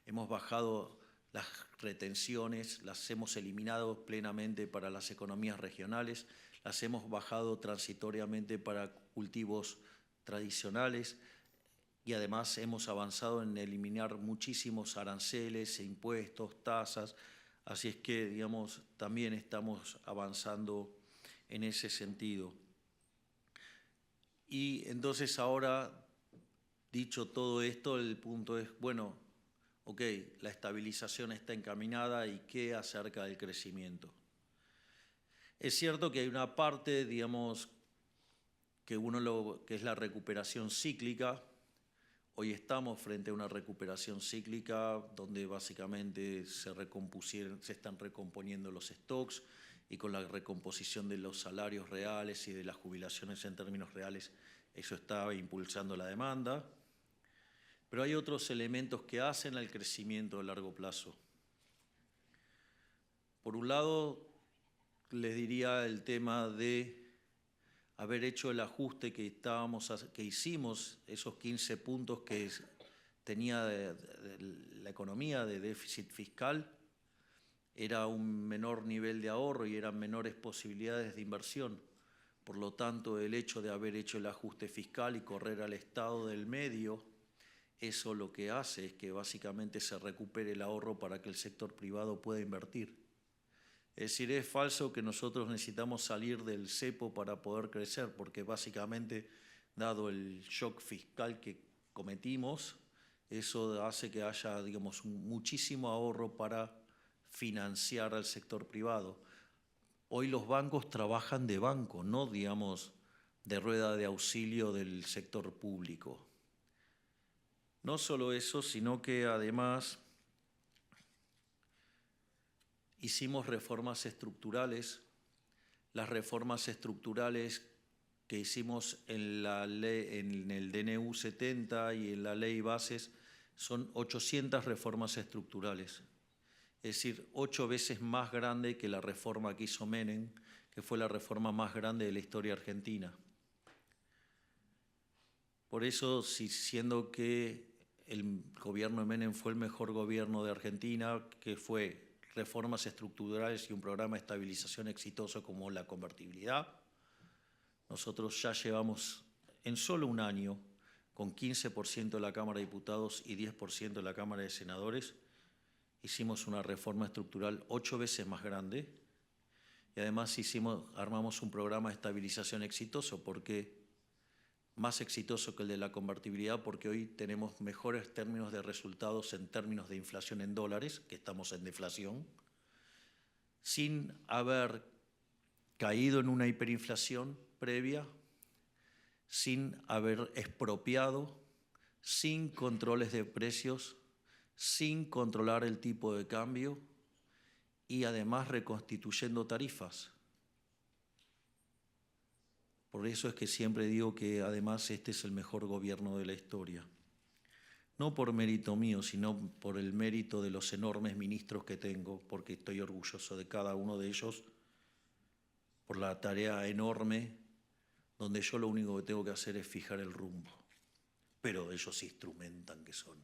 Hemos bajado las retenciones las hemos eliminado plenamente para las economías regionales, las hemos bajado transitoriamente para cultivos tradicionales y además hemos avanzado en eliminar muchísimos aranceles, impuestos, tasas, así es que, digamos, también estamos avanzando en ese sentido. Y entonces ahora, dicho todo esto, el punto es, bueno, ok, la estabilización está encaminada y ¿qué acerca del crecimiento? Es cierto que hay una parte, digamos, que es la recuperación cíclica. Hoy estamos frente a una recuperación cíclica donde básicamente se están recomponiendo los stocks y con la recomposición de los salarios reales y de las jubilaciones en términos reales, eso está impulsando la demanda. Pero hay otros elementos que hacen al crecimiento a largo plazo. Por un lado, les diría el tema de haber hecho el ajuste que hicimos, esos 15 puntos que tenía la economía de déficit fiscal, era un menor nivel de ahorro y eran menores posibilidades de inversión. Por lo tanto, el hecho de haber hecho el ajuste fiscal y correr al estado del medio, eso lo que hace es que básicamente se recupere el ahorro para que el sector privado pueda invertir. Es decir, es falso que nosotros necesitamos salir del cepo para poder crecer, porque básicamente, dado el shock fiscal que cometimos, eso hace que haya, digamos, muchísimo ahorro para financiar al sector privado. Hoy los bancos trabajan de banco, no, digamos, de rueda de auxilio del sector público. No solo eso, sino que además hicimos reformas estructurales. Las reformas estructurales que hicimos en el DNU 70 y en la ley bases son 800 reformas estructurales. Es decir, 8 veces más grande que la reforma que hizo Menem, que fue la reforma más grande de la historia argentina. Por eso, siendo que el gobierno de Menem fue el mejor gobierno de Argentina, que fue reformas estructurales y un programa de estabilización exitoso como la convertibilidad, nosotros ya llevamos en solo un año, con 15% de la Cámara de Diputados y 10% de la Cámara de Senadores, hicimos una reforma estructural 8 veces más grande y además armamos un programa de estabilización exitoso, más exitoso que el de la convertibilidad, porque hoy tenemos mejores términos de resultados en términos de inflación en dólares, que estamos en deflación, sin haber caído en una hiperinflación previa, sin haber expropiado, sin controles de precios, sin controlar el tipo de cambio y además reconstituyendo tarifas. Por eso es que siempre digo que además este es el mejor gobierno de la historia. No por mérito mío, sino por el mérito de los enormes ministros que tengo, porque estoy orgulloso de cada uno de ellos, por la tarea enorme, donde yo lo único que tengo que hacer es fijar el rumbo. Pero ellos se instrumentan que son.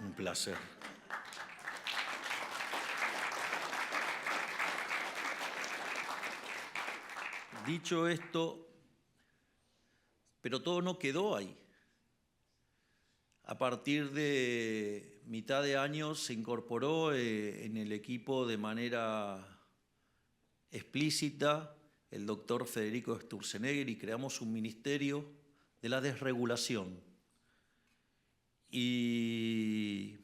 Un placer. Dicho esto, pero todo no quedó ahí. A partir de mitad de año se incorporó en el equipo de manera explícita el doctor Federico Sturzenegger y creamos un ministerio de la desregulación. Y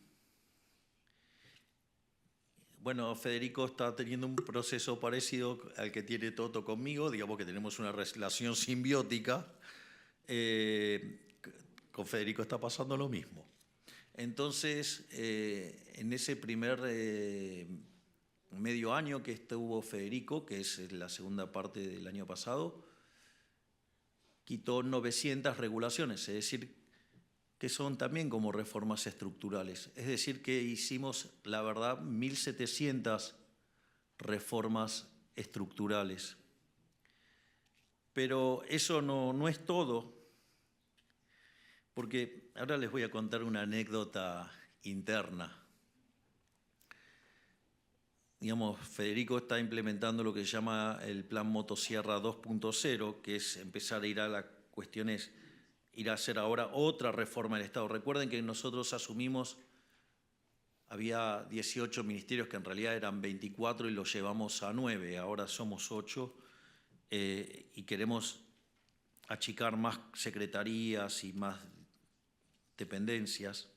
bueno, Federico está teniendo un proceso parecido al que tiene Toto conmigo, digamos que tenemos una relación simbiótica. Con Federico está pasando lo mismo. Entonces, en ese primer medio año que estuvo Federico, que es la segunda parte del año pasado, quitó 900 regulaciones, es decir, que son también como reformas estructurales. Es decir, que hicimos, la verdad, 1.700 reformas estructurales. Pero eso no es todo, porque ahora les voy a contar una anécdota interna. digamos, Federico está implementando lo que se llama el Plan Motosierra 2.0, que es empezar a ir a las cuestiones, ir a hacer ahora otra reforma del Estado. Recuerden que nosotros asumimos, había 18 ministerios que en realidad eran 24 y los llevamos a 9, ahora somos 8 y queremos achicar más secretarías y más dependencias.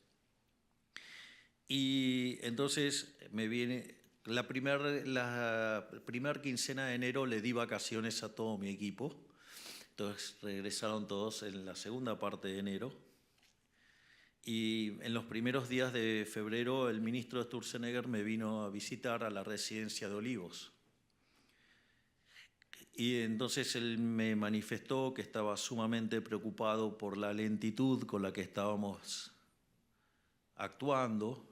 Y entonces me viene, la primer quincena de enero le di vacaciones a todo mi equipo, entonces regresaron todos en la segunda parte de enero. Y en los primeros días de febrero el ministro Sturzenegger me vino a visitar a la residencia de Olivos. Y entonces él me manifestó que estaba sumamente preocupado por la lentitud con la que estábamos actuando.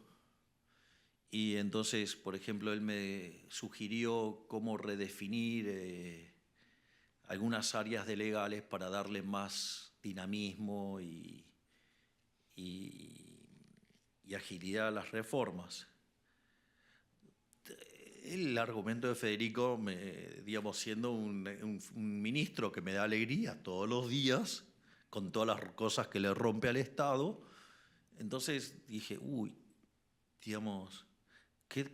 Y entonces, por ejemplo, él me sugirió cómo redefinir algunas áreas de legales para darle más dinamismo y agilidad a las reformas. El argumento de Federico, digamos, siendo un ministro que me da alegría todos los días, con todas las cosas que le rompe al Estado, entonces dije, digamos, qué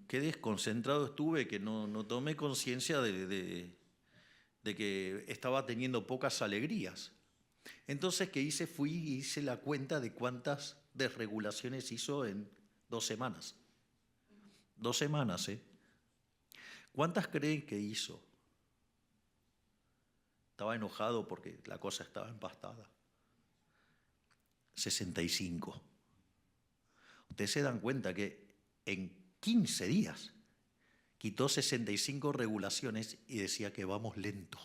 desconcentrado estuve, que no tomé conciencia de que estaba teniendo pocas alegrías. Entonces, ¿qué hice? Fui y hice la cuenta de cuántas desregulaciones hizo en 2 semanas. 2 semanas, ¿eh? ¿Cuántas creen que hizo? Estaba enojado porque la cosa estaba empastada. 65. Ustedes se dan cuenta que en 15 días quitó 65 regulaciones y decía que vamos lento.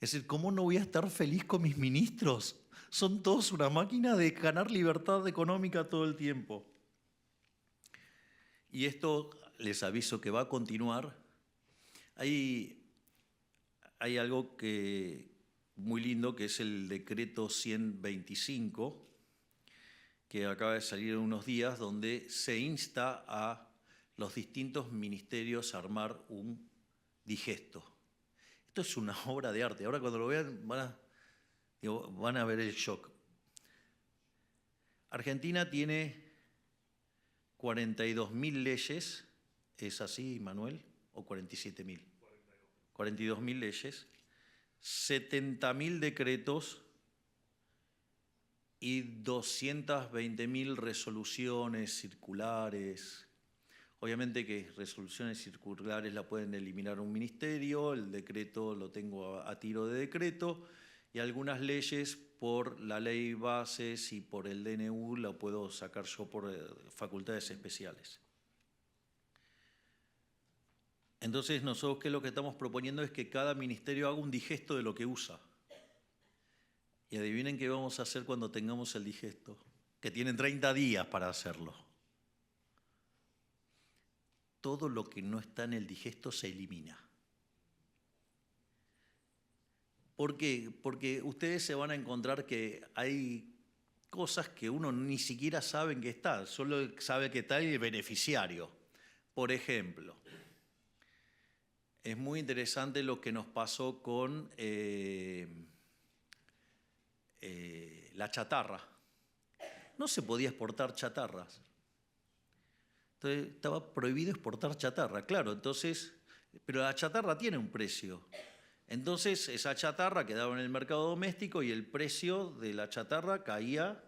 Es decir, ¿cómo no voy a estar feliz con mis ministros? Son todos una máquina de ganar libertad económica todo el tiempo. Y esto les aviso que va a continuar. Hay algo muy lindo que es el decreto 125, que acaba de salir en unos días, donde se insta a los distintos ministerios a armar un digesto. Esto es una obra de arte. Ahora cuando lo vean van a ver el shock. Argentina tiene 42.000 leyes, ¿es así, Manuel? ¿O 47.000? 42.000 leyes, 70.000 decretos y 220.000 resoluciones circulares. Obviamente que resoluciones circulares la pueden eliminar un ministerio, el decreto lo tengo a tiro de decreto, y algunas leyes por la ley bases y por el DNU la puedo sacar yo por facultades especiales. Entonces nosotros ¿qué es lo que estamos proponiendo? Es que cada ministerio haga un digesto de lo que usa. Y adivinen qué vamos a hacer cuando tengamos el digesto, que tienen 30 días para hacerlo. Todo lo que no está en el digesto se elimina. ¿Por qué? Porque ustedes se van a encontrar que hay cosas que uno ni siquiera sabe que está, solo sabe que está el beneficiario. Por ejemplo, es muy interesante lo que nos pasó con la chatarra. No se podía exportar chatarras. Entonces estaba prohibido exportar chatarra, claro, entonces, pero la chatarra tiene un precio. Entonces esa chatarra quedaba en el mercado doméstico y el precio de la chatarra caía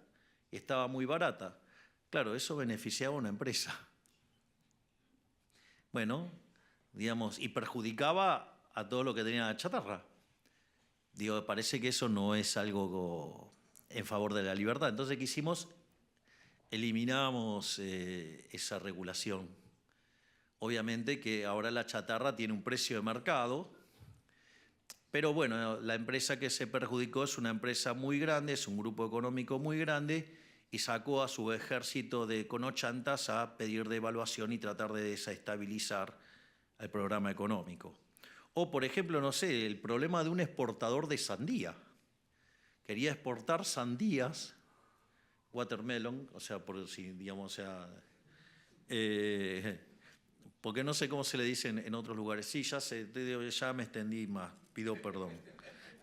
y estaba muy barata. Claro, eso beneficiaba a una empresa. Bueno, digamos, y perjudicaba a todo lo que tenía la chatarra. Digo, parece que eso no es algo en favor de la libertad. Entonces, ¿qué hicimos? Eliminamos esa regulación. Obviamente que ahora la chatarra tiene un precio de mercado, pero bueno, la empresa que se perjudicó es una empresa muy grande, es un grupo económico muy grande y sacó a su ejército de conochantas a pedir devaluación y tratar de desestabilizar el programa económico. O, por ejemplo, no sé, el problema de un exportador de sandía. Quería exportar sandías, watermelon, o sea, por si, digamos, o sea, Porque no sé cómo se le dice en otros lugares. Sí, ya sé, ya me extendí más, pido perdón.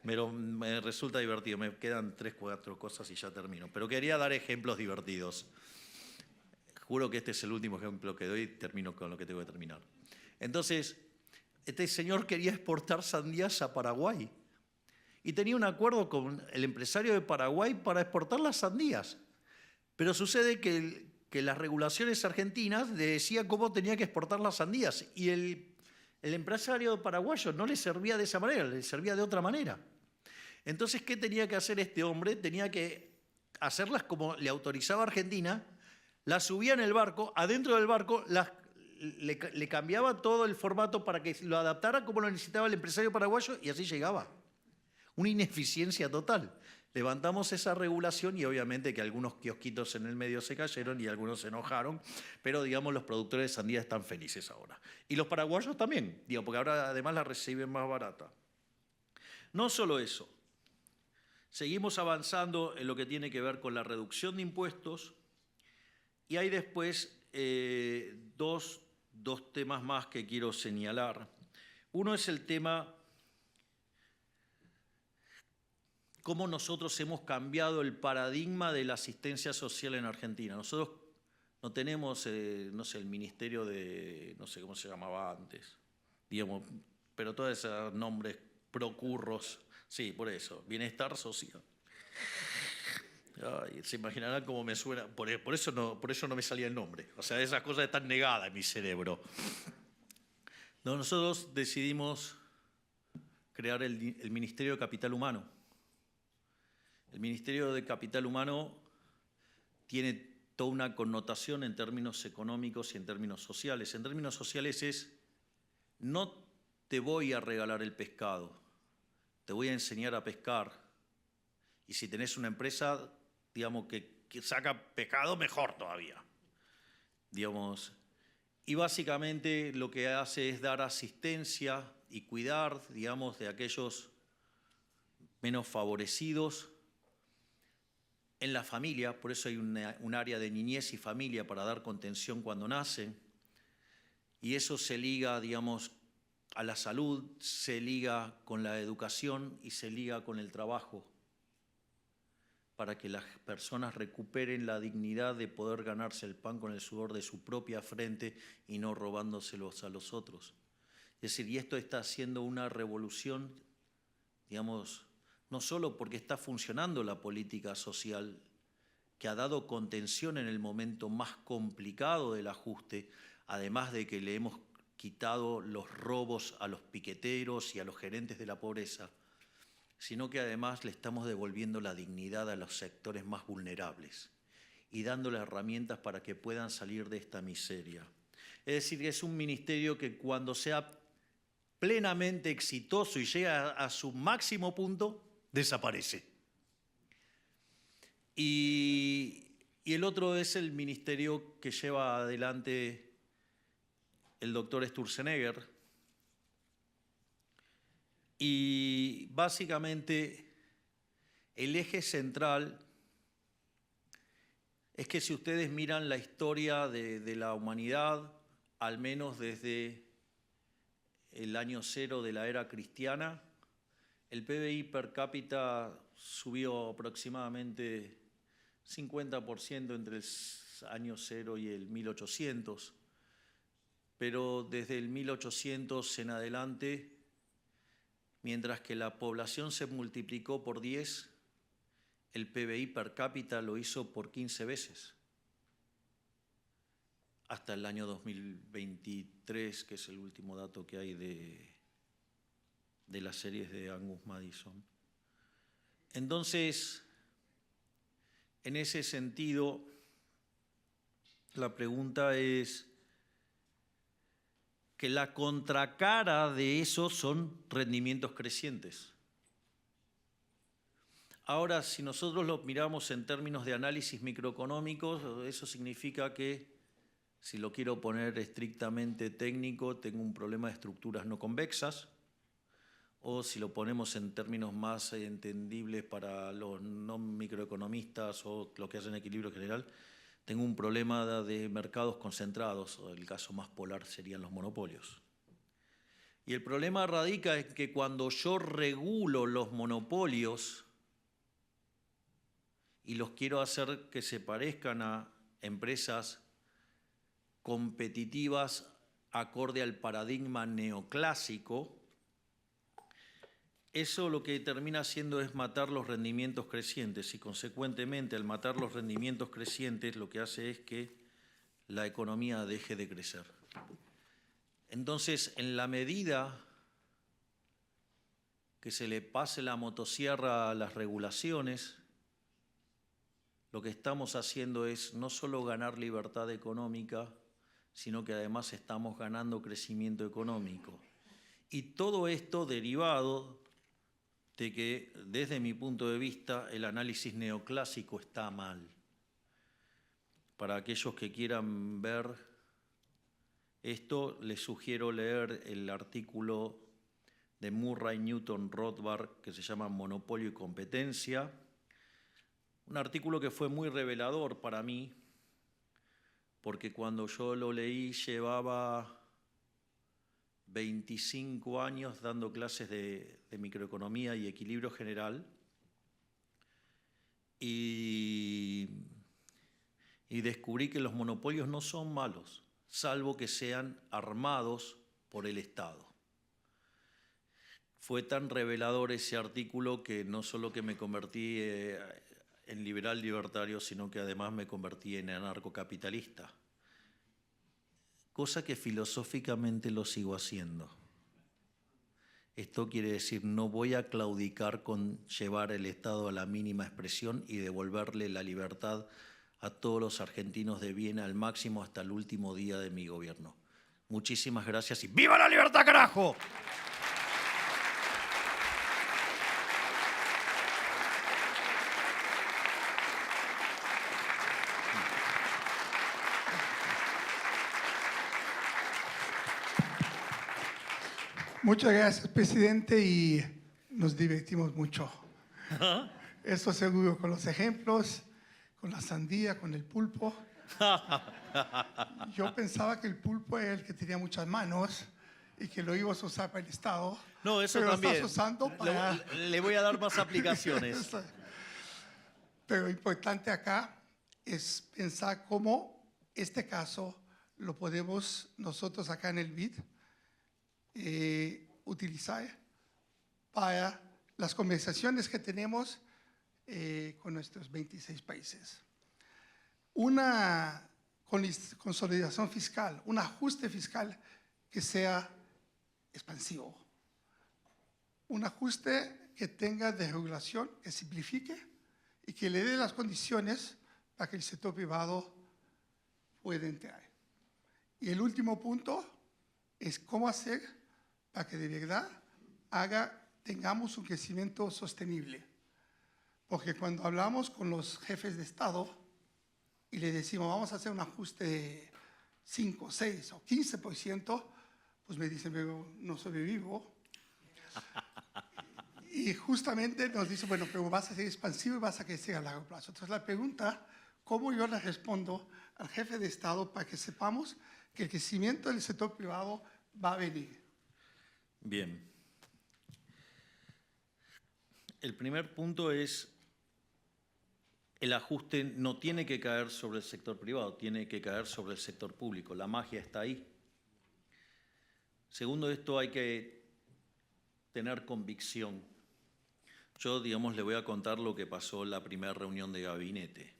Pero me resulta divertido, me quedan 3, 4 cosas y ya termino. Pero quería dar ejemplos divertidos. Juro que este es el último ejemplo que doy y termino con lo que tengo que terminar. Entonces, este señor quería exportar sandías a Paraguay y tenía un acuerdo con el empresario de Paraguay para exportar las sandías. Pero sucede que las regulaciones argentinas le decían cómo tenía que exportar las sandías y el empresario paraguayo no le servía de esa manera, le servía de otra manera. Entonces, ¿qué tenía que hacer este hombre? Tenía que hacerlas como le autorizaba Argentina, las subía en el barco, adentro del barco le cambiaba todo el formato para que lo adaptara como lo necesitaba el empresario paraguayo y así llegaba. Una ineficiencia total. Levantamos esa regulación y obviamente que algunos kiosquitos en el medio se cayeron y algunos se enojaron, pero digamos los productores de sandía están felices ahora. Y los paraguayos también, digo, porque ahora además la reciben más barata. No solo eso, seguimos avanzando en lo que tiene que ver con la reducción de impuestos y hay después dos temas más que quiero señalar. Uno es el tema cómo nosotros hemos cambiado el paradigma de la asistencia social en Argentina. Nosotros no tenemos, no sé, el ministerio de, no sé cómo se llamaba antes, digamos, pero todos esos nombres, procurros, sí, por eso, bienestar social. Ay, se imaginarán cómo me suena, por eso no me salía el nombre. O sea, esas cosas están negadas en mi cerebro. No, nosotros decidimos crear el Ministerio de Capital Humano. El Ministerio de Capital Humano tiene toda una connotación en términos económicos y en términos sociales. En términos sociales es, no te voy a regalar el pescado, te voy a enseñar a pescar. Y si tenés una empresa, digamos, que saca pescado, mejor todavía. Digamos, y básicamente lo que hace es dar asistencia y cuidar, digamos, de aquellos menos favorecidos en la familia, por eso hay un área de niñez y familia para dar contención cuando nacen, y eso se liga, digamos, a la salud, se liga con la educación y se liga con el trabajo, para que las personas recuperen la dignidad de poder ganarse el pan con el sudor de su propia frente y no robándoselos a los otros. Es decir, y esto está haciendo una revolución, digamos, no solo porque está funcionando la política social, que ha dado contención en el momento más complicado del ajuste, además de que le hemos quitado los robos a los piqueteros y a los gerentes de la pobreza, sino que además le estamos devolviendo la dignidad a los sectores más vulnerables y dándole herramientas para que puedan salir de esta miseria. Es decir, que es un ministerio que cuando sea plenamente exitoso y llega a su máximo punto, desaparece. Y el otro es el ministerio que lleva adelante el doctor Sturzenegger. Y básicamente el eje central es que si ustedes miran la historia de la humanidad, al menos desde el año 0 de la era cristiana, el PBI per cápita subió aproximadamente 50% entre el año 0 y el 1800, pero desde el 1800 en adelante, mientras que la población se multiplicó por 10, el PBI per cápita lo hizo por 15 veces, hasta el año 2023, que es el último dato que hay de las series de Angus Madison. Entonces, en ese sentido, la pregunta es que la contracara de eso son rendimientos crecientes. Ahora, si nosotros lo miramos en términos de análisis microeconómicos, eso significa que, si lo quiero poner estrictamente técnico, tengo un problema de estructuras no convexas, o si lo ponemos en términos más entendibles para los no microeconomistas o los que hacen equilibrio general, tengo un problema de mercados concentrados, o el caso más polar serían los monopolios. Y el problema radica en que cuando yo regulo los monopolios y los quiero hacer que se parezcan a empresas competitivas acorde al paradigma neoclásico, eso lo que termina haciendo es matar los rendimientos crecientes y consecuentemente al matar los rendimientos crecientes lo que hace es que la economía deje de crecer. Entonces, en la medida que se le pase la motosierra a las regulaciones, lo que estamos haciendo es no solo ganar libertad económica, sino que además estamos ganando crecimiento económico. Y todo esto derivado de que, desde mi punto de vista, el análisis neoclásico está mal. Para aquellos que quieran ver esto, les sugiero leer el artículo de Murray Newton Rothbard que se llama Monopolio y Competencia, un artículo que fue muy revelador para mí, porque cuando yo lo leí llevaba 25 años dando clases de microeconomía y equilibrio general y descubrí que los monopolios no son malos, salvo que sean armados por el Estado. Fue tan revelador ese artículo que no solo que me convertí en liberal libertario, sino que además me convertí en anarcocapitalista, cosa que filosóficamente lo sigo haciendo. Esto quiere decir, no voy a claudicar con llevar el Estado a la mínima expresión y devolverle la libertad a todos los argentinos de bien al máximo hasta el último día de mi gobierno. Muchísimas gracias y ¡viva la libertad, carajo! Muchas gracias, presidente, y nos divertimos mucho. Esto seguro, con los ejemplos, con la sandía, con el pulpo. Yo pensaba que el pulpo era el que tenía muchas manos y que lo ibas a usar para el Estado. No, eso pero también. Lo estás usando para... Le voy a dar más aplicaciones. Pero lo importante acá es pensar cómo este caso lo podemos nosotros acá en el BID utilizar para las conversaciones que tenemos con nuestros 26 países. Una consolidación fiscal, un ajuste fiscal que sea expansivo, un ajuste que tenga desregulación, que simplifique y que le dé las condiciones para que el sector privado pueda entrar. Y el último punto es cómo hacer para que de verdad tengamos un crecimiento sostenible. Porque cuando hablamos con los jefes de Estado y le decimos vamos a hacer un ajuste de 5, 6 o 15%, pues me dicen, pero no sobrevivo. Y justamente nos dicen, bueno, pero vas a ser expansivo y vas a crecer a largo plazo. Entonces la pregunta, ¿cómo yo le respondo al jefe de Estado para que sepamos que el crecimiento del sector privado va a venir? Bien. El primer punto es, el ajuste no tiene que caer sobre el sector privado, tiene que caer sobre el sector público. La magia está ahí. Segundo, esto hay que tener convicción. Yo, digamos, le voy a contar lo que pasó en la primera reunión de gabinete.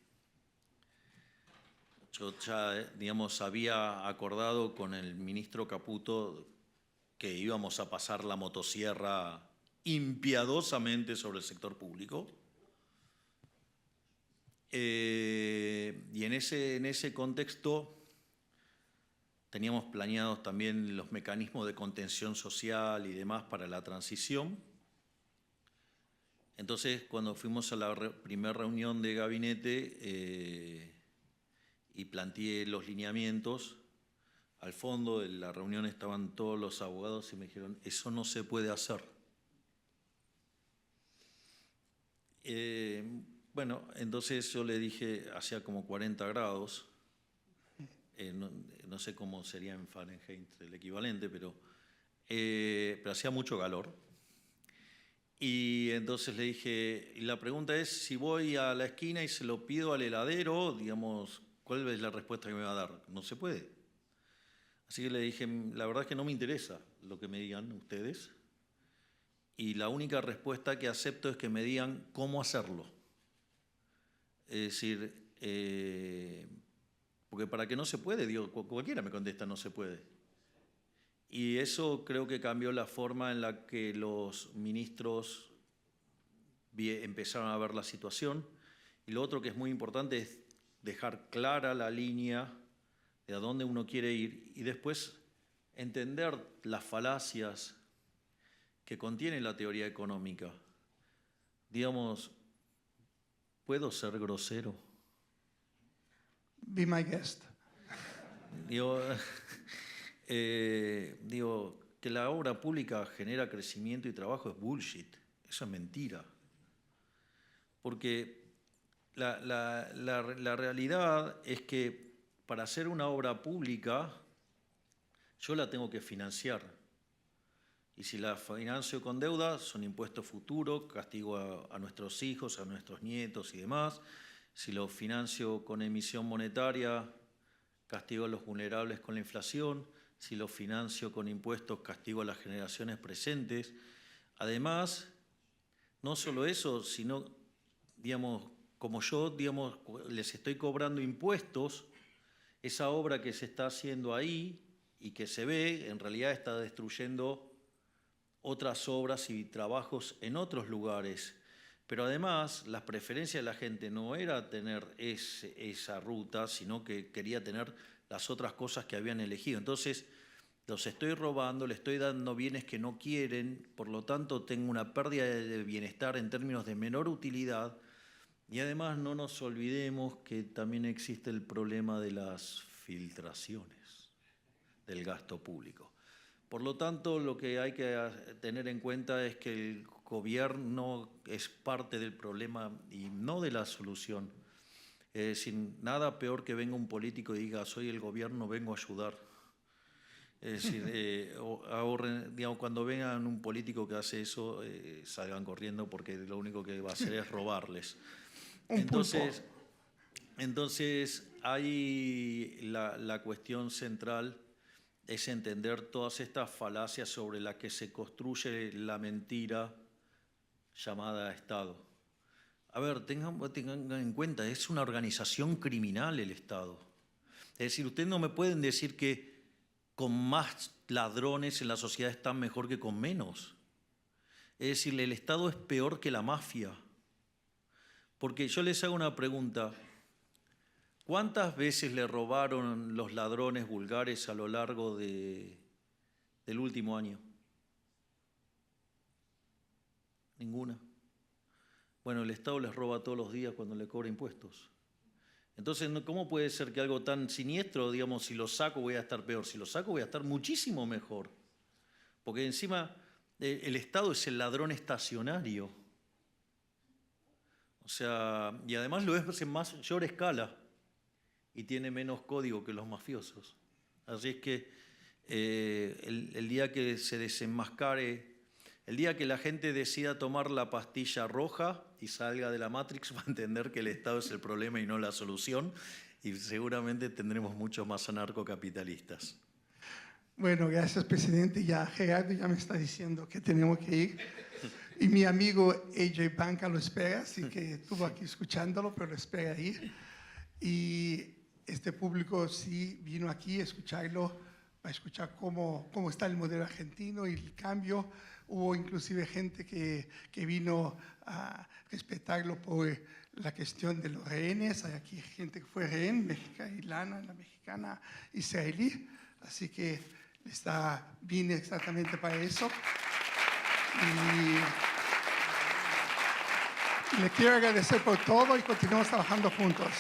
Yo ya, digamos, había acordado con el ministro Caputo que íbamos a pasar la motosierra impiadosamente sobre el sector público. Y en ese contexto teníamos planeados también los mecanismos de contención social y demás para la transición. Entonces, cuando fuimos a la primera reunión de gabinete y planteé los lineamientos, al fondo de la reunión estaban todos los abogados y me dijeron, eso no se puede hacer. bueno, entonces yo le dije, hacía como 40 grados, no sé cómo sería en Fahrenheit el equivalente, pero hacía mucho calor. Y entonces le dije, y la pregunta es, si voy a la esquina y se lo pido al heladero, digamos, ¿cuál es la respuesta que me va a dar? No se puede. Así que le dije, la verdad es que no me interesa lo que me digan ustedes, y la única respuesta que acepto es que me digan cómo hacerlo. Es decir, porque para que no se puede, digo, cualquiera me contesta no se puede. Y eso creo que cambió la forma en la que los ministros empezaron a ver la situación. Y lo otro que es muy importante es dejar clara la línea de a dónde uno quiere ir y después entender las falacias que contiene la teoría económica. Digamos, ¿puedo ser grosero? Be my guest. Digo, que la obra pública genera crecimiento y trabajo es bullshit, eso es mentira. Porque la realidad es que para hacer una obra pública yo la tengo que financiar. Y si la financio con deuda, son impuestos futuros, castigo a nuestros hijos, a nuestros nietos y demás. Si lo financio con emisión monetaria, castigo a los vulnerables con la inflación. Si lo financio con impuestos, castigo a las generaciones presentes. Además, no solo eso, sino, digamos, como yo, digamos, les estoy cobrando impuestos, esa obra que se está haciendo ahí y que se ve, en realidad está destruyendo otras obras y trabajos en otros lugares. Pero además, la preferencia de la gente no era tener esa ruta, sino que quería tener las otras cosas que habían elegido. Entonces, los estoy robando, le estoy dando bienes que no quieren, por lo tanto tengo una pérdida de bienestar en términos de menor utilidad. Y además no nos olvidemos que también existe el problema de las filtraciones del gasto público. Por lo tanto, lo que hay que tener en cuenta es que el gobierno es parte del problema y no de la solución. Sin nada peor que venga un político y diga, soy el gobierno, vengo a ayudar. Es decir, digamos, cuando vengan un político que hace eso, salgan corriendo porque lo único que va a hacer es robarles. Entonces ahí la cuestión central es entender todas estas falacias sobre las que se construye la mentira llamada Estado. A ver, tengan en cuenta, es una organización criminal el Estado. Es decir, ustedes no me pueden decir que con más ladrones en la sociedad están mejor que con menos. Es decir, el Estado es peor que la mafia. Porque yo les hago una pregunta. ¿Cuántas veces le robaron los ladrones vulgares a lo largo del último año? Ninguna. Bueno, el Estado les roba todos los días cuando le cobra impuestos. Entonces, ¿cómo puede ser que algo tan siniestro, digamos, si lo saco voy a estar peor? Si lo saco voy a estar muchísimo mejor. Porque encima el Estado es el ladrón estacionario. O sea, y además lo es en mayor escala y tiene menos código que los mafiosos. Así es que el día que se desenmascare, el día que la gente decida tomar la pastilla roja y salga de la Matrix, va a entender que el Estado es el problema y no la solución, y seguramente tendremos muchos más anarcocapitalistas. Bueno, gracias, presidente. Ya Gerardo ya me está diciendo que tenemos que ir. Y mi amigo AJ Banca lo espera, así que estuvo aquí escuchándolo, pero lo espera ir. Y este público sí vino aquí a escucharlo, a escuchar cómo está el modelo argentino y el cambio. Hubo inclusive gente que vino a respetarlo por la cuestión de los rehenes. Hay aquí gente que fue rehén, mexicana, la mexicana israelí. Así que vine exactamente para eso. Y le quiero agradecer por todo y continuamos trabajando juntos.